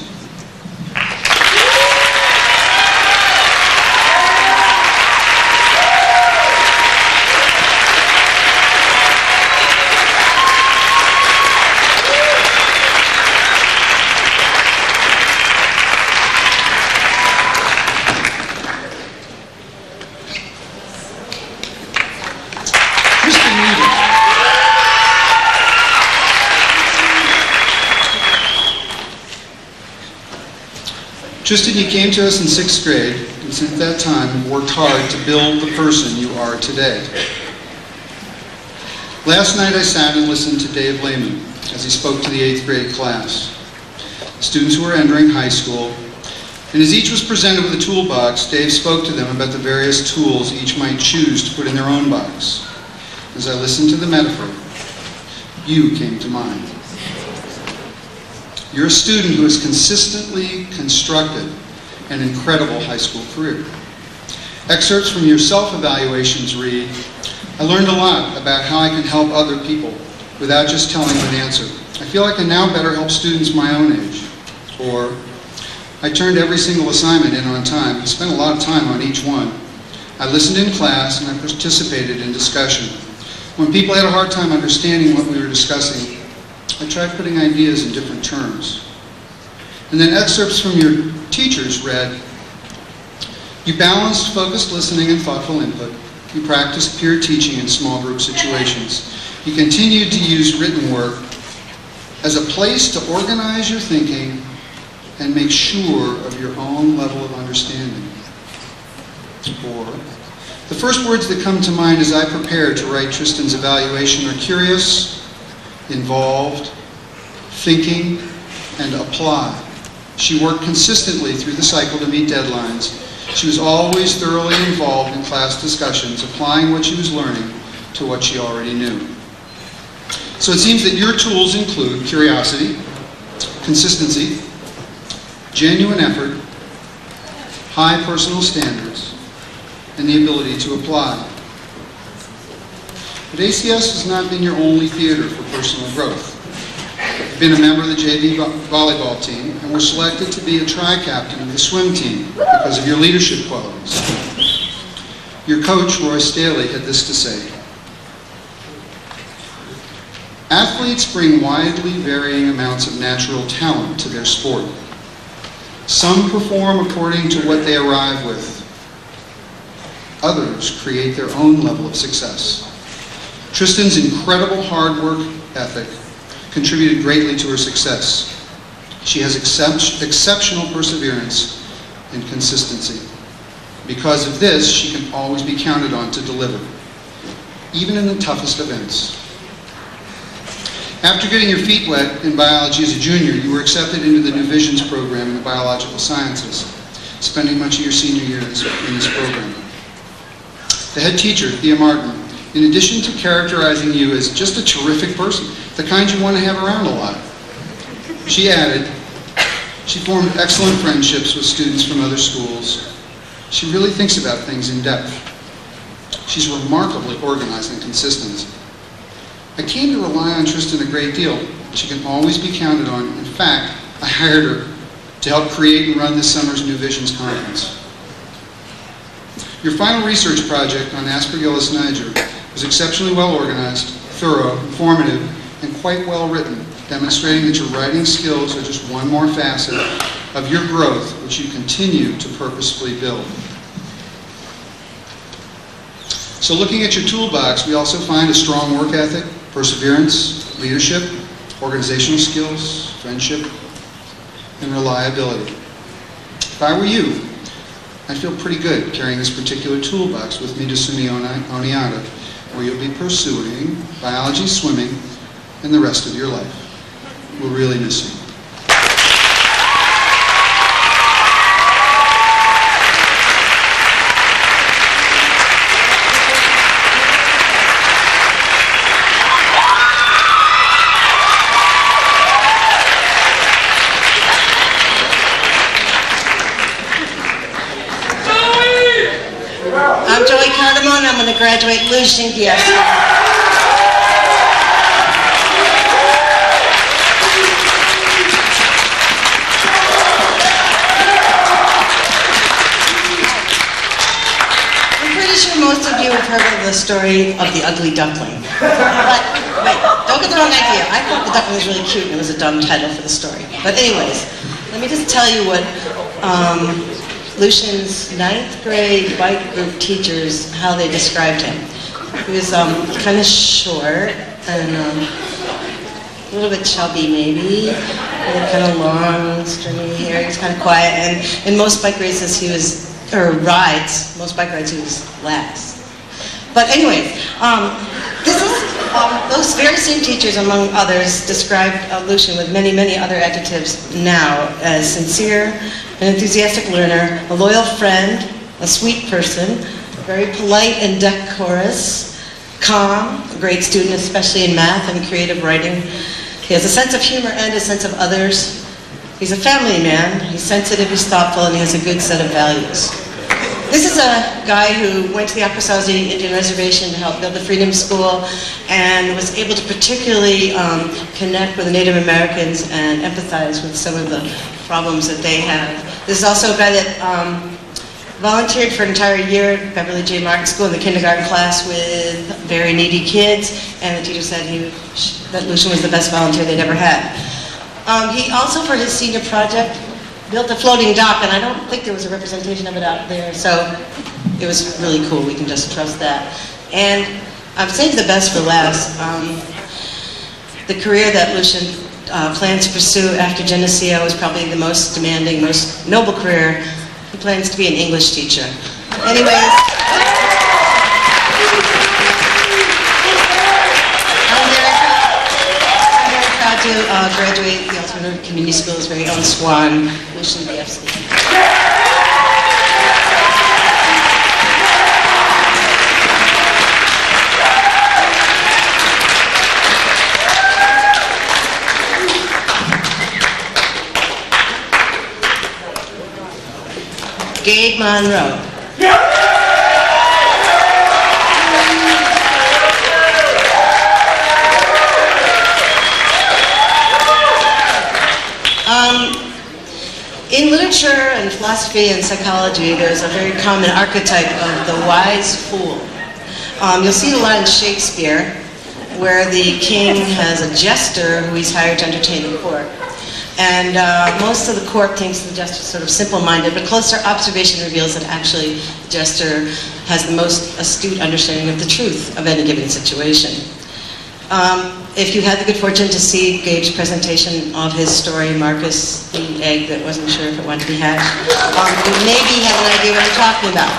Tristan, you came to us in 6th grade, and since that time have worked hard to build the person you are today. Last night I sat and listened to Dave Lehman as he spoke to the 8th grade class. Students who were entering high school, and as each was presented with a toolbox, Dave spoke to them about the various tools each might choose to put in their own box. As I listened to the metaphor, you came to mind. You're a student who has consistently constructed an incredible high school career. Excerpts from your self-evaluations read, I learned a lot about how I can help other people without just telling them an answer. I feel I can now better help students my own age. Or, I turned every single assignment in on time and spent a lot of time on each one. I listened in class and I participated in discussion. When people had a hard time understanding what we were discussing, I tried putting ideas in different terms. And then excerpts from your teachers read, you balanced focused listening and thoughtful input. You practiced peer teaching in small group situations. You continued to use written work as a place to organize your thinking and make sure of your own level of understanding. Or, the first words that come to mind as I prepare to write Tristan's evaluation are curious, involved, thinking, and apply. She worked consistently through the cycle to meet deadlines. She was always thoroughly involved in class discussions, applying what she was learning to what she already knew. So it seems that your tools include curiosity, consistency, genuine effort, high personal standards, and the ability to apply. But ACS has not been your only theater for personal growth. You've been a member of the JV volleyball team and were selected to be a tri-captain of the swim team because of your leadership qualities. Your coach, Roy Staley, had this to say, athletes bring widely varying amounts of natural talent to their sport. Some perform according to what they arrive with. Others create their own level of success. Tristan's incredible hard work ethic contributed greatly to her success. She has exceptional perseverance and consistency. Because of this, she can always be counted on to deliver, even in the toughest events. After getting your feet wet in biology as a junior, you were accepted into the New Visions program in the biological sciences, spending much of your senior year in this program. The head teacher, Thea Martin, in addition to characterizing you as just a terrific person, the kind you want to have around a lot, she added, she formed excellent friendships with students from other schools. She really thinks about things in depth. She's remarkably organized and consistent. I came to rely on Tristan a great deal. She can always be counted on. In fact, I hired her to help create and run this summer's New Visions conference. Your final research project on Aspergillus niger was exceptionally well organized, thorough, informative, and quite well written, demonstrating that your writing skills are just one more facet of your growth, which you continue to purposefully build. So looking at your toolbox, we also find a strong work ethic, perseverance, leadership, organizational skills, friendship, and reliability. If I were you, I'd feel pretty good carrying this particular toolbox with me to SUNY Oneonta, where you'll be pursuing biology, swimming, and the rest of your life. We'll really miss you. I'm Joey Cardamone. I'm going to graduate Lucian Gies. I'm pretty sure most of you have heard of the story of the ugly duckling. But wait, don't get the wrong idea. I thought the duckling was really cute and it was a dumb title for the story. But anyways, let me just tell you what Lucian's 9th grade bike group teachers, how they described him. He was kind of short and a little bit chubby maybe, and kind of long, stringy hair. He was kind of quiet, and in most bike races he was, or rides, most bike rides he was last. But anyway, this is, those very same teachers, among others, described Lucian with many, many other adjectives now as sincere, an enthusiastic learner, a loyal friend, a sweet person, very polite and decorous, calm, a great student, especially in math and creative writing. He has a sense of humor and a sense of others. He's a family man. He's sensitive, he's thoughtful, and he has a good set of values. This is a guy who went to the Akwesasne Indian Reservation to help build the Freedom School and was able to particularly connect with the Native Americans and empathize with some of the problems that they have. This is also a guy that volunteered for an entire year at Beverly J. Martin School in the kindergarten class with very needy kids, and the teacher said that Lucian was the best volunteer they'd ever had. He also, for his senior project, built a floating dock, and I don't think there was a representation of it out there, so it was really cool. We can just trust that. And I've saved the best for last. The career that Lucian plans to pursue after Geneseo is probably the most demanding, most noble career. He plans to be an English teacher. Anyways, I'm very proud to graduate the Alternative Community School's very own swan, Lucian BFC. Gabe Monroe. In literature and philosophy and psychology, there's a very common archetype of the wise fool. You'll see it a lot in Shakespeare, where the king has a jester who he's hired to entertain the court. And most of the court thinks the jester is sort of simple-minded, but closer observation reveals that actually the jester has the most astute understanding of the truth of any given situation. If you had the good fortune to see Gabe's presentation of his story, Marcus the Egg that wasn't sure if it wanted to be hatched, you maybe have an idea what I'm talking about.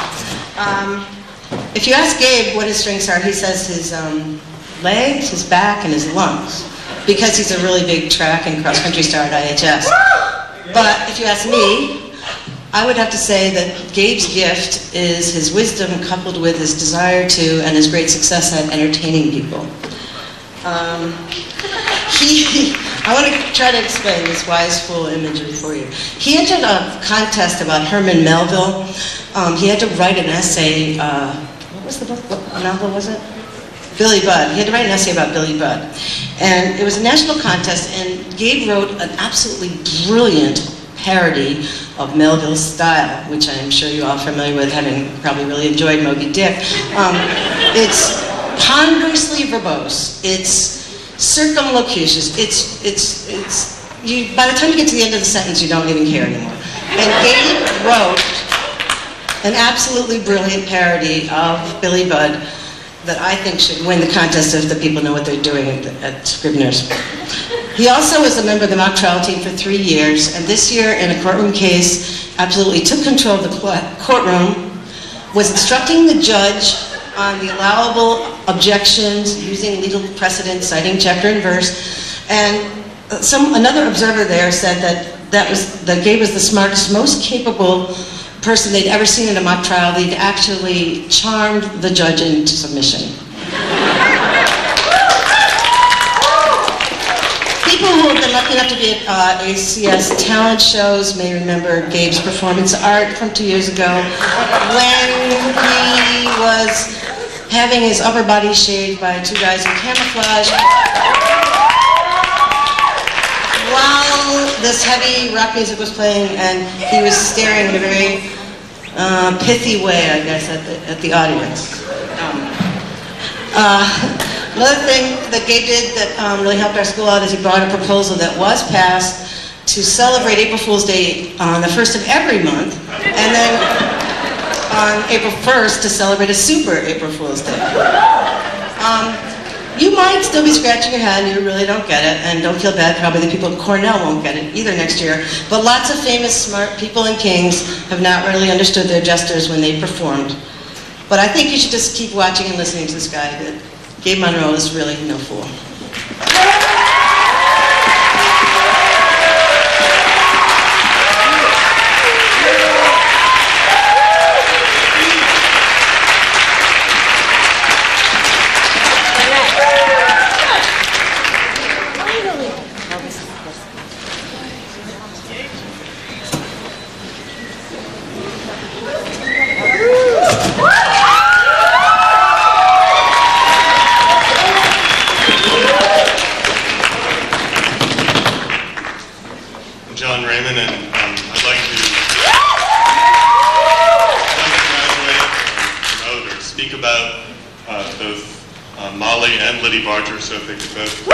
If you ask Gabe what his strengths are, he says his legs, his back, and his lungs, because he's a really big track and cross-country star at IHS. But if you ask me, I would have to say that Gabe's gift is his wisdom coupled with his desire to and his great success at entertaining people. I want to try to explain this wise fool imagery for you. He entered a contest about Herman Melville. He had to write an essay, what was the book? What novel was it? Billy Budd. He had to write an essay about Billy Budd. And it was a national contest, and Gabe wrote an absolutely brilliant parody of Melville's style, which I'm sure you're all familiar with, having probably really enjoyed Moby Dick. It's ponderously verbose. It's circumlocucious. By the time you get to the end of the sentence, you don't even care anymore. And Gabe wrote an absolutely brilliant parody of Billy Budd that I think should win the contest if the people know what they're doing at Scribner's. He also was a member of the mock trial team for 3 years, and this year in a courtroom case, absolutely took control of the courtroom, was instructing the judge on the allowable objections using legal precedent, citing chapter and verse, and another observer there said that Gabe was the smartest, most capable person they'd ever seen in a mock trial. They'd actually charmed the judge into submission. People who have been lucky enough to be at ACS talent shows may remember Gabe's performance art from 2 years ago when he was having his upper body shaved by 2 guys in camouflage while this heavy rock music was playing, and he was staring in a very pithy way, I guess, at the audience. Another thing that Gabe did that really helped our school out is he brought a proposal that was passed to celebrate April Fool's Day on the 1st of every month, and then on April 1st to celebrate a super April Fool's Day. You might still be scratching your head and you really don't get it, and don't feel bad, probably the people at Cornell won't get it either next year, but lots of famous, smart people in Kings have not really understood their jesters when they performed. But I think you should just keep watching and listening to this guy. Gabe Monroe is really no fool. So if they could both.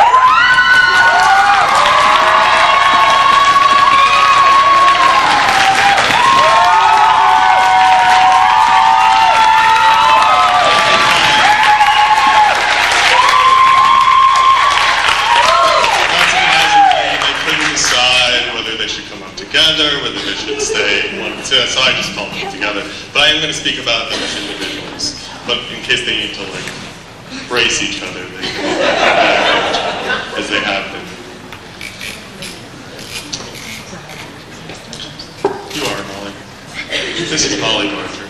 Together, whether they should stay one, so I just called them together. But I am going to speak about them as individuals. But in case they need to like brace each other, they can as they have been. You are Molly. This is Molly Barger.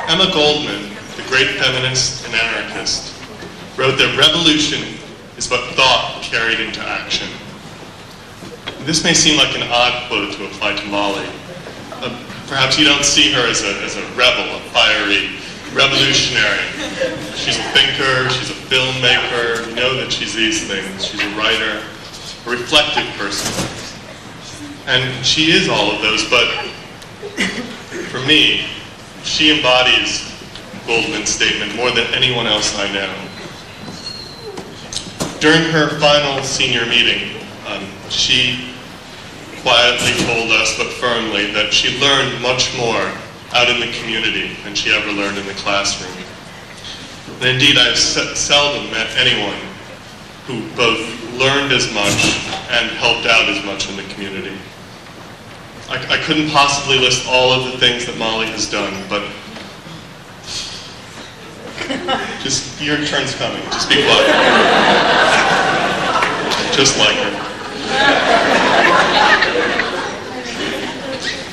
Emma Goldman, the great feminist and anarchist, wrote that revolution is but thought carried into action. This may seem like an odd quote to apply to Molly. Perhaps you don't see her as a rebel, a fiery revolutionary. She's a thinker, she's a filmmaker, you know that she's these things. She's a writer, a reflective person. And she is all of those, but for me, she embodies Goldman's statement more than anyone else I know. During her final senior meeting, she quietly told us, but firmly, that she learned much more out in the community than she ever learned in the classroom. And indeed, I have seldom met anyone who both learned as much and helped out as much in the community. I couldn't possibly list all of the things that Molly has done, but just, your turn's coming. Just be quiet. Just like her.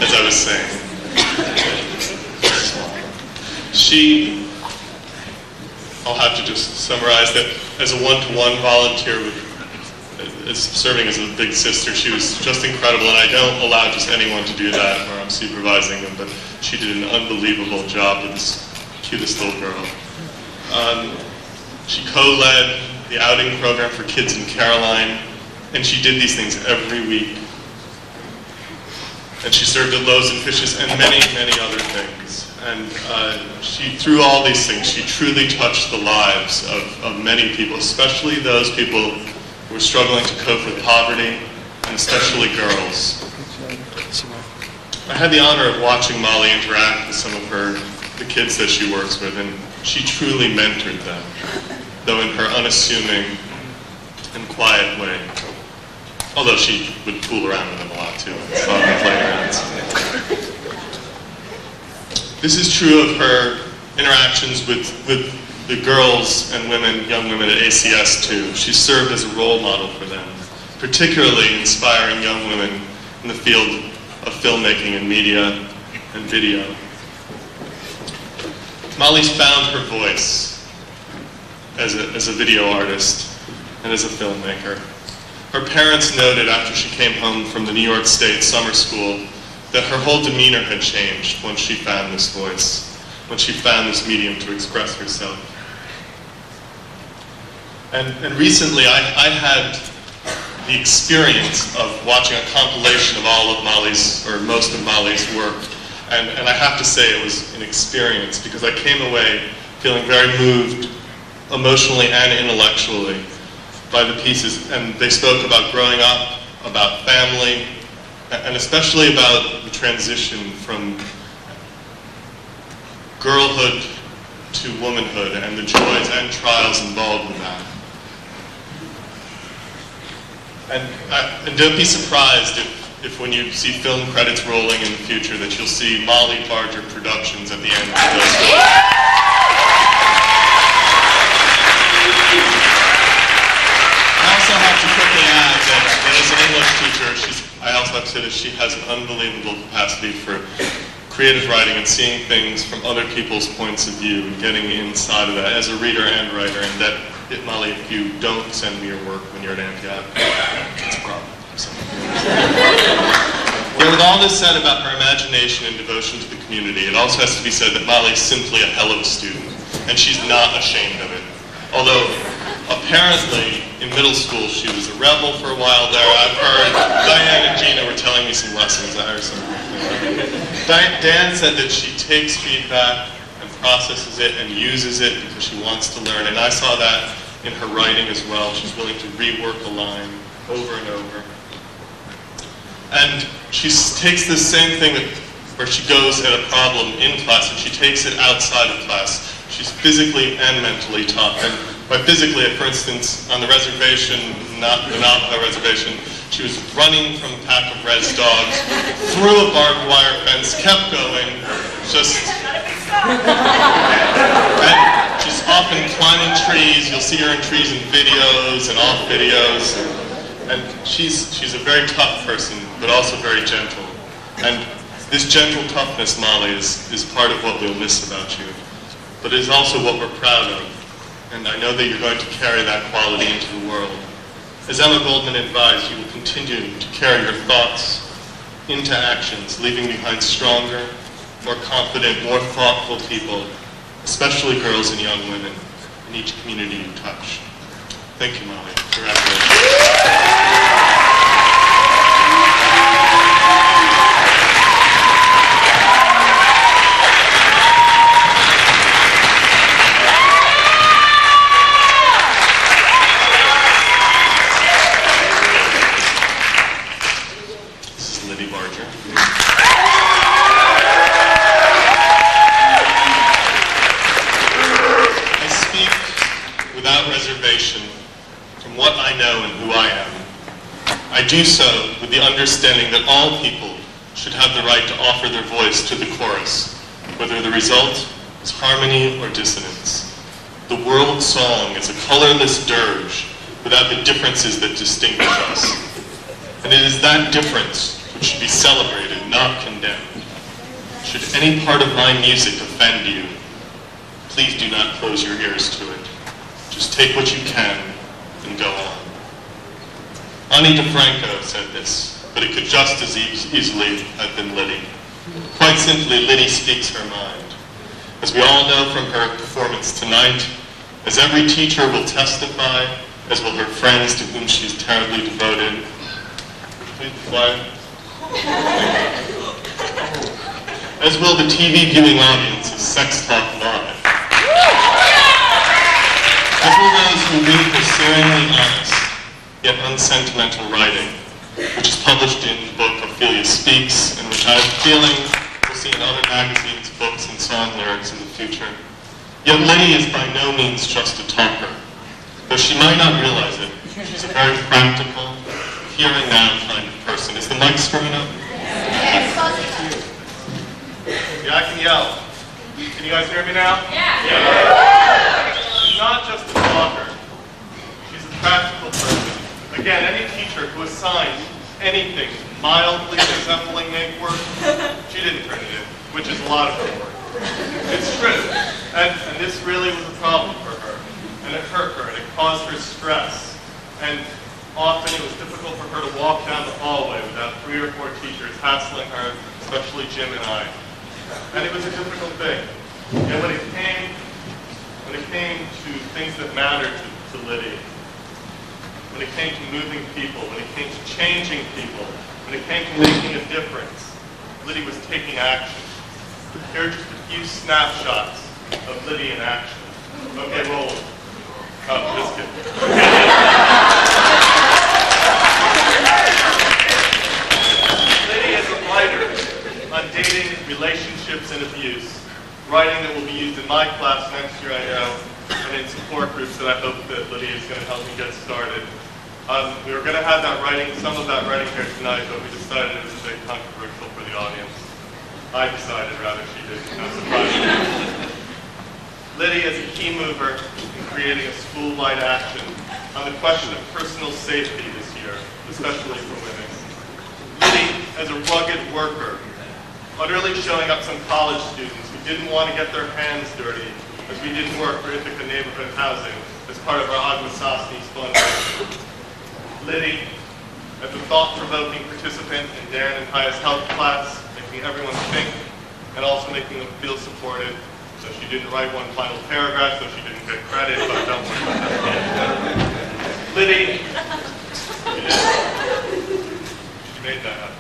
As I was saying, I'll have to just summarize that as a one-to-one volunteer serving as a big sister, she was just incredible, and I don't allow just anyone to do that where I'm supervising them, but she did an unbelievable job with this cutest little girl. She co-led the outing program for kids in Caroline, and she did these things every week. And she served at Loaves and Fishes and many, many other things. And through all these things, she truly touched the lives of many people, especially those people who were struggling to cope with poverty, and especially girls. I had the honor of watching Molly interact with some of the kids that she works with, and she truly mentored them, though in her unassuming and quiet way. Although she would fool around with them a lot too, and saw them playgrounds. This is true of her interactions with the girls and young women at ACS too. She served as a role model for them, particularly inspiring young women in the field of filmmaking and media and video. Molly's found her voice as a video artist and as a filmmaker. Her parents noted after she came home from the New York State summer school that her whole demeanor had changed once she found this voice, when she found this medium to express herself. And recently I had the experience of watching a compilation of all of Molly's, or most of Molly's work. And I have to say it was an experience, because I came away feeling very moved emotionally and intellectually by the pieces. And they spoke about growing up, about family, and especially about the transition from girlhood to womanhood and the joys and trials involved with that. And don't be surprised if when you see film credits rolling in the future that you'll see Molly Barger Productions at the end of those films. I also have to quickly add that as an English teacher, I also have to say that she has an unbelievable capacity for creative writing and seeing things from other people's points of view and getting inside of that as a reader and writer. And that, Molly, if you don't send me your work when you're at Antioch, it's a problem. So. Yeah, with all this said about her imagination and devotion to the community, it also has to be said that Molly's simply a hell of a student, and she's not ashamed of it. Although, apparently, in middle school, she was a rebel for a while there. I've heard Diane and Gina were telling me some lessons. I heard some. Dan said that she takes feedback and processes it and uses it because she wants to learn, and I saw that in her writing as well. She's willing to rework a line over and over. And she takes this same thing where she goes at a problem in class and she takes it outside of class. She's physically and mentally tough. And by physically, for instance, on the reservation, not the Navajo reservation, she was running from a pack of res dogs, through a barbed wire fence, kept going, just... And she's often climbing trees. You'll see her in trees in videos and off videos. And she's a very tough person, but also very gentle. And this gentle toughness, Molly, is part of what we'll miss about you. But it is also what we're proud of. And I know that you're going to carry that quality into the world. As Emma Goldman advised, you will continue to carry your thoughts into actions, leaving behind stronger, more confident, more thoughtful people, especially girls and young women, in each community you touch. Thank you, Molly. Congratulations. I do so with the understanding that all people should have the right to offer their voice to the chorus, whether the result is harmony or dissonance. The world song is a colorless dirge without the differences that distinguish us. And it is that difference which should be celebrated, not condemned. Should any part of my music offend you, please do not close your ears to it. Just take what you can and go on. Ani DeFranco said this, but it could just as easily have been Liddy. Quite simply, Liddy speaks her mind. As we all know from her performance tonight, as every teacher will testify, as will her friends to whom she is terribly devoted. Please be quiet. As will the TV viewing audience of Sex Talk Live. As will those who read her searingly honest, yet unsentimental writing, which is published in the book Ophelia Speaks, and which I have a feeling we'll see in other magazines, books, and song lyrics in the future. Yet Liddy is by no means just a talker. Though she might not realize it, she's a very practical, hearing now kind of person. Is the mic strong enough? Yeah, I can yell. Can you guys hear me now? Yeah. She's not just a talker. She's a practical person. Again, any teacher who assigned anything mildly resembling make work, she didn't turn it in, which is a lot of her work. It's true. And this really was a problem for her. And it hurt her, and it caused her stress. And often it was difficult for her to walk down the hallway without 3 or 4 teachers hassling her, especially Jim and I. And it was a difficult thing. And when it came to things that mattered to Liddy, when it came to moving people, when it came to changing people, when it came to making a difference, Liddy was taking action. Here are just a few snapshots of Liddy in action. Okay, roll. Oh, just kidding. relationships and abuse, writing that will be used in my class next year, I know, and in support groups that I hope that Lydia is going to help me get started. We were going to have some of that writing here tonight, but we decided it was a bit controversial for the audience. I decided, rather, she did, no surprise. Lydia is a key mover in creating a school-wide action on the question of personal safety this year, especially for women. Lydia, as a rugged worker, utterly showing up some college students who didn't want to get their hands dirty as we didn't work for Ithaca Neighborhood Housing as part of our Agmasasni's fundraiser. Lydia, as a thought-provoking participant in Dan and Haya's health class, making everyone think and also making them feel supported. So she didn't write one final paragraph, so she didn't get credit, but don't worry about that. Lydia, she made that up.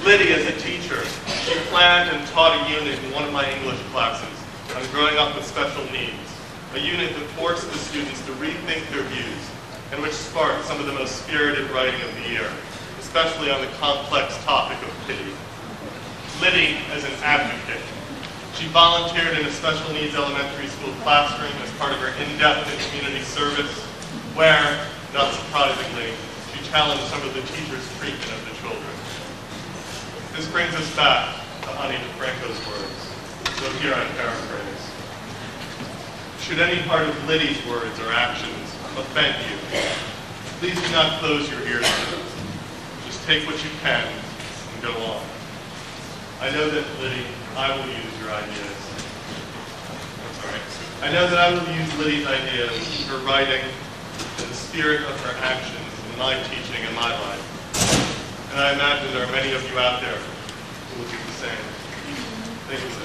Lydia is a teacher. She planned and taught a unit in one of my English classes on growing up with special needs, a unit that forced the students to rethink their views and which sparked some of the most spirited writing of the year, especially on the complex topic of pity. Lydia as an advocate. She volunteered in a special needs elementary school classroom as part of her indefinite community service, where, not surprisingly, she challenged some of the teachers' treatment of the children. This brings us back to Ani DeFranco's words, so here I paraphrase. Should any part of Lydia's words or actions offend you, please do not close your ears to them. Just take what you can and go on. I know that, Lydia, I will use your ideas. I know that I will use Lydia's ideas, her writing, and the spirit of her actions in my teaching and my life. And I imagine there are many of you out there who will do the same. Thank you, sir.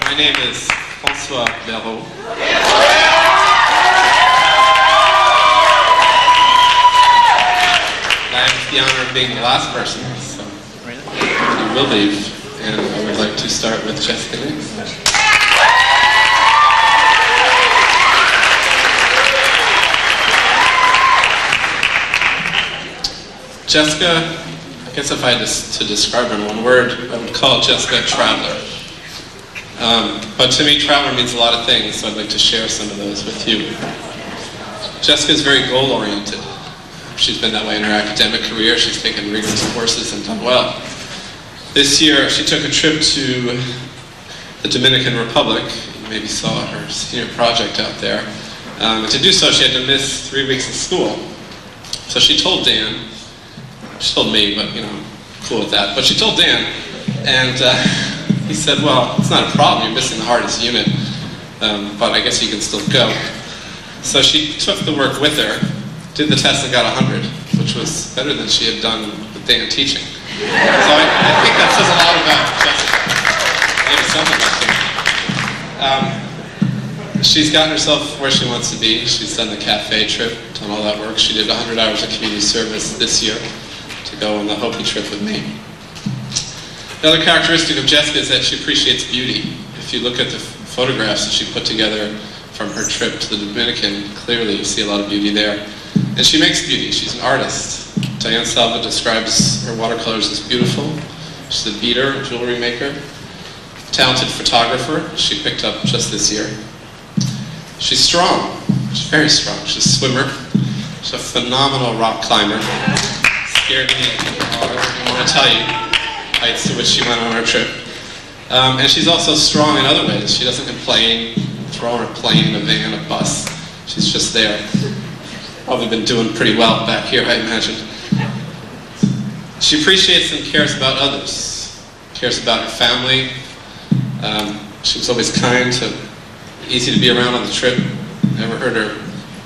My name is François Leroux. I have the honor of being the last person, so I will leave, and I would like to start with Jessica next. Jessica, I guess if I had to describe her in one word, I would call Jessica a traveler. But to me, traveler means a lot of things, so I'd like to share some of those with you. Jessica is very goal-oriented. She's been that way in her academic career. She's taken rigorous courses and done well. This year, she took a trip to the Dominican Republic. You maybe saw her senior project out there. And to do so, she had to miss 3 weeks of school. So she told Dan, she told me, but cool with that. But she told Dan, and he said, well, it's not a problem. You're missing the hardest unit, but I guess you can still go. So she took the work with her, did the test and got 100, which was better than she had done with Dan teaching. So I think that says a lot about Jessica. Maybe something like that. She's gotten herself where she wants to be. She's done the cafe trip, done all that work. She did 100 hours of community service this year to go on the Hopi trip with me. Another characteristic of Jessica is that she appreciates beauty. If you look at the photographs that she put together from her trip to the Dominican, clearly you see a lot of beauty there. And she makes beauty. She's an artist. Diane Salva describes her watercolors as beautiful. She's a beater, a jewelry maker, talented photographer she picked up just this year. She's strong. She's very strong. She's a swimmer. She's a phenomenal rock climber. Scared me. I want to tell you heights to which she went on her trip. And she's also strong in other ways. She doesn't complain, throw on a plane, a van, a bus. She's just there. Probably been doing pretty well back here, I imagine. She appreciates and cares about others. Cares about her family. She was always kind, easy to be around on the trip. Never heard her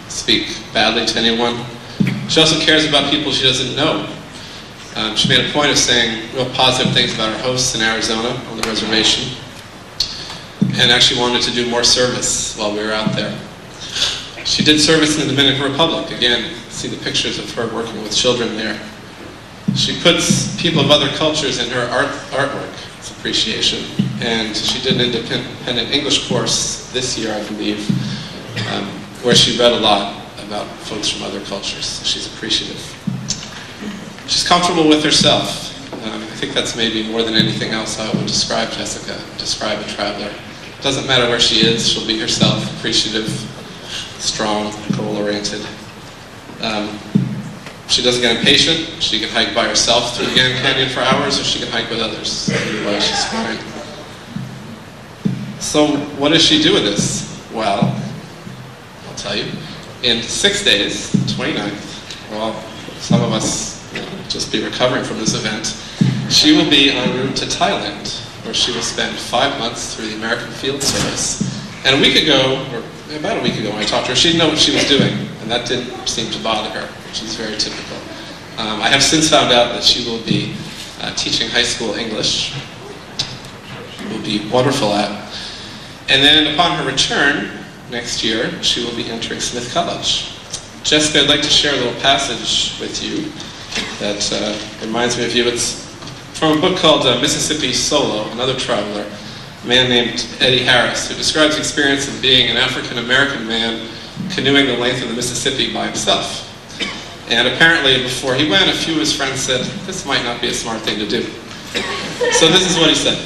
speak badly to anyone. She also cares about people she doesn't know. She made a point of saying real positive things about her hosts in Arizona on the reservation, and actually wanted to do more service while we were out there. She did service in the Dominican Republic. Again, see the pictures of her working with children there. She puts people of other cultures in her artwork. It's appreciation. And she did an independent English course this year, I believe, where she read a lot about folks from other cultures. So she's appreciative. She's comfortable with herself. I think that's maybe more than anything else how I would describe Jessica, describe a traveler. It doesn't matter where she is, she'll be herself, appreciative, strong, goal-oriented. She doesn't get impatient. She can hike by herself through the Grand Canyon for hours, or she can hike with others. Either way, she's fine. So what does she do with this? Well, I'll tell you. In 6 days, 29th, well, some of us will just be recovering from this event, she will be en route to Thailand, where she will spend 5 months through the American Field Service. And a week ago, or about a week ago when I talked to her, she didn't know what she was doing, and that didn't seem to bother her, which is very typical. I have since found out that she will be teaching high school English. She will be wonderful at. And then upon her return, next year, she will be entering Smith College. Jessica, I'd like to share a little passage with you that reminds me of you. It's from a book called Mississippi Solo, another traveler, a man named Eddie Harris, who describes the experience of being an African-American man canoeing the length of the Mississippi by himself. And apparently, before he went, a few of his friends said, this might not be a smart thing to do. So this is what he said.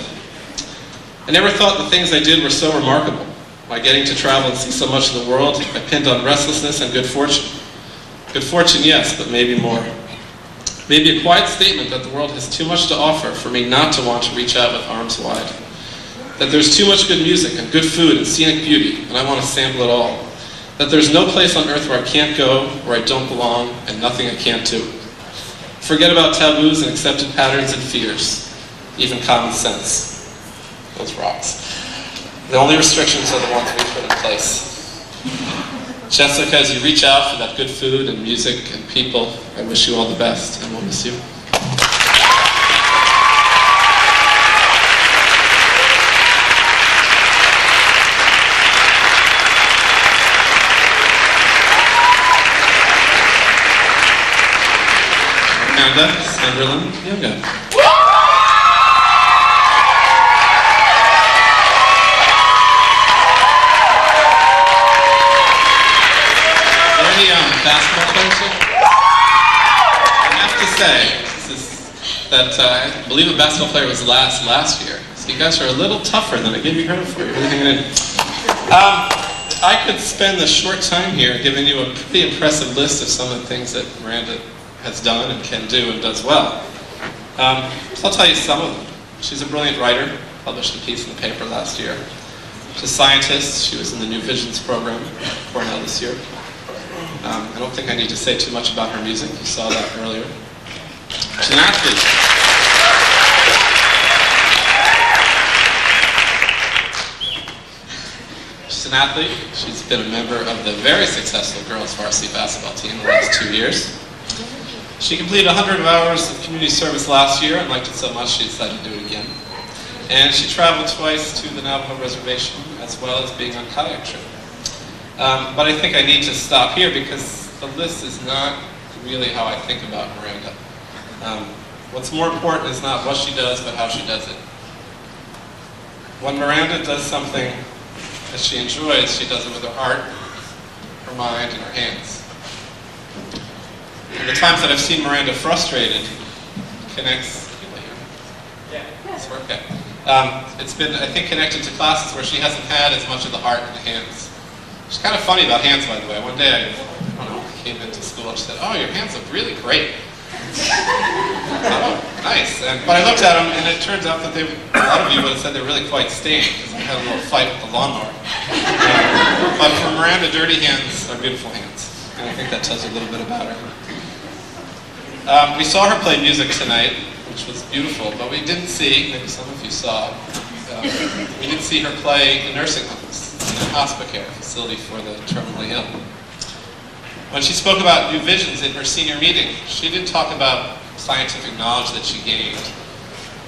I never thought the things I did were so remarkable. By getting to travel and see so much of the world, I pinned on restlessness and good fortune. Good fortune, yes, but maybe more. Maybe a quiet statement that the world has too much to offer for me not to want to reach out with arms wide. That there's too much good music and good food and scenic beauty, and I want to sample it all. That there's no place on earth where I can't go, where I don't belong, and nothing I can't do. Forget about taboos and accepted patterns and fears, even common sense. Those rocks. The only restrictions are the ones we put in place. Jessica, as you reach out for that good food and music and people, I wish you all the best, and we'll miss you. Amanda Sunderland Yoga. Basketball players here? I have to say that I believe a basketball player was last year. So you guys are a little tougher than I gave you credit for. You're really hanging in. I could spend a short time here giving you a pretty impressive list of some of the things that Miranda has done and can do and does well. So I'll tell you some of them. She's a brilliant writer, published a piece in the paper last year. She's a scientist. She was in the New Visions program at Cornell this year. I don't think I need to say too much about her music. You saw that earlier. She's an athlete. She's an athlete. She's been a member of the very successful girls varsity basketball team the last 2 years. She completed 100 hours of community service last year and liked it so much she decided to do it again. And she traveled twice to the Navajo Reservation, as well as being on kayak trip. But I think I need to stop here because the list is not really how I think about Miranda. What's more important is not what she does, but how she does it. When Miranda does something that she enjoys, she does it with her heart, her mind, and her hands. And the times that I've seen Miranda frustrated connects. Okay. It's been, I think, connected to classes where she hasn't had as much of the heart and the hands. She's kind of funny about hands, by the way. One day I came into school and she said, "Oh, your hands look really great." Oh, nice. But I looked at them, and it turns out that a lot of you would have said they're really quite stained because we had a little fight with the lawnmower. But for Miranda, dirty hands are beautiful hands, and I think that tells you a little bit about her. We saw her play music tonight, which was beautiful, but we didn't see, maybe some of you saw, we didn't see her play in nursing homes, in a hospice care facility for the terminally ill. When she spoke about New Visions in her senior meeting, she didn't talk about scientific knowledge that she gained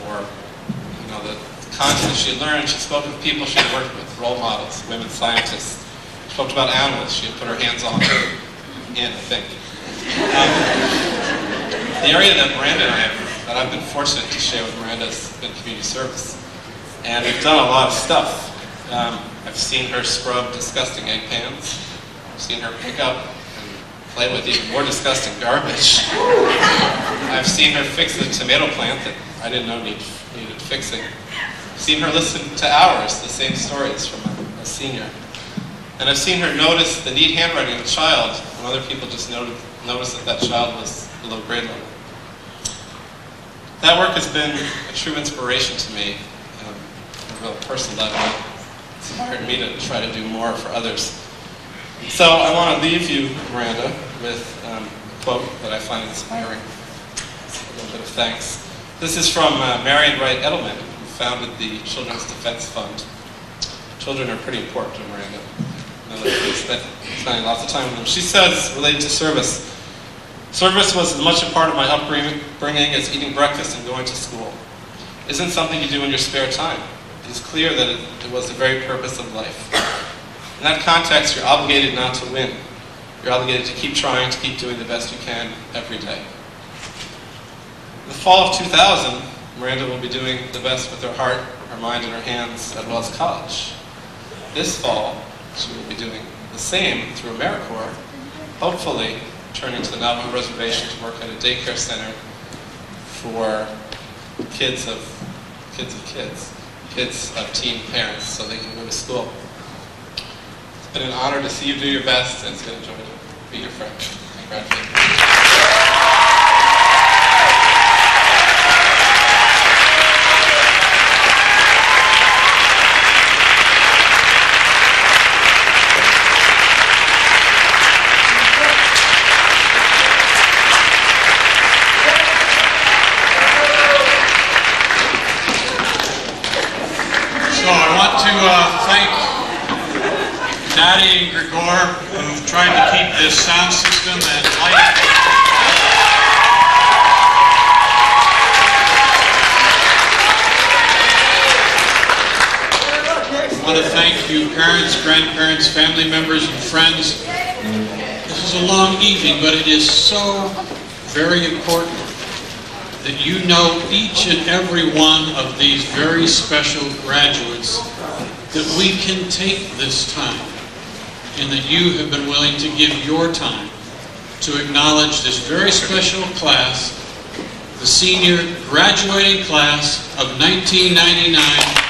or the content she had learned. She spoke of people she had worked with, role models, women scientists. She spoke about animals she had put her hands on and I think. The area that Miranda and I've been fortunate to share with Miranda has been community service. And we've done a lot of stuff. I've seen her scrub disgusting egg pans. I've seen her pick up and play with even more disgusting garbage. I've seen her fix a tomato plant that I didn't know needed fixing. I've seen her listen to ours, the same stories from a senior. And I've seen her notice the neat handwriting of a child when other people just noticed that child was below grade level. That work has been a true inspiration to me on a real personal level. It inspired me to try to do more for others. So I want to leave you, Miranda, with a quote that I find inspiring. A little bit of thanks. This is from Marion Wright Edelman, who founded the Children's Defense Fund. Children are pretty important to Miranda. Spending lots of time with them. She says, related to service, service was as much a part of my upbringing as eating breakfast and going to school. It isn't something you do in your spare time. It is clear that it was the very purpose of life. In that context, you're obligated not to win. You're obligated to keep trying, to keep doing the best you can every day. In the fall of 2000, Miranda will be doing the best with her heart, her mind, and her hands, as well as college. This fall, she will be doing the same through AmeriCorps, hopefully turning to the Navajo Reservation to work at a daycare center for kids of teen parents so they can go to school. It's been an honor to see you do your best, and it's been a joy to be your friend. Congratulations. Thank Natty and Grigor, who've tried to keep this sound system and light. I want to thank you, parents, grandparents, family members, and friends. This is a long evening, but it is so very important that you know each and every one of these very special graduates, that we can take this time, and that you have been willing to give your time to acknowledge this very special class, the senior graduating class of 1999.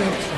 you.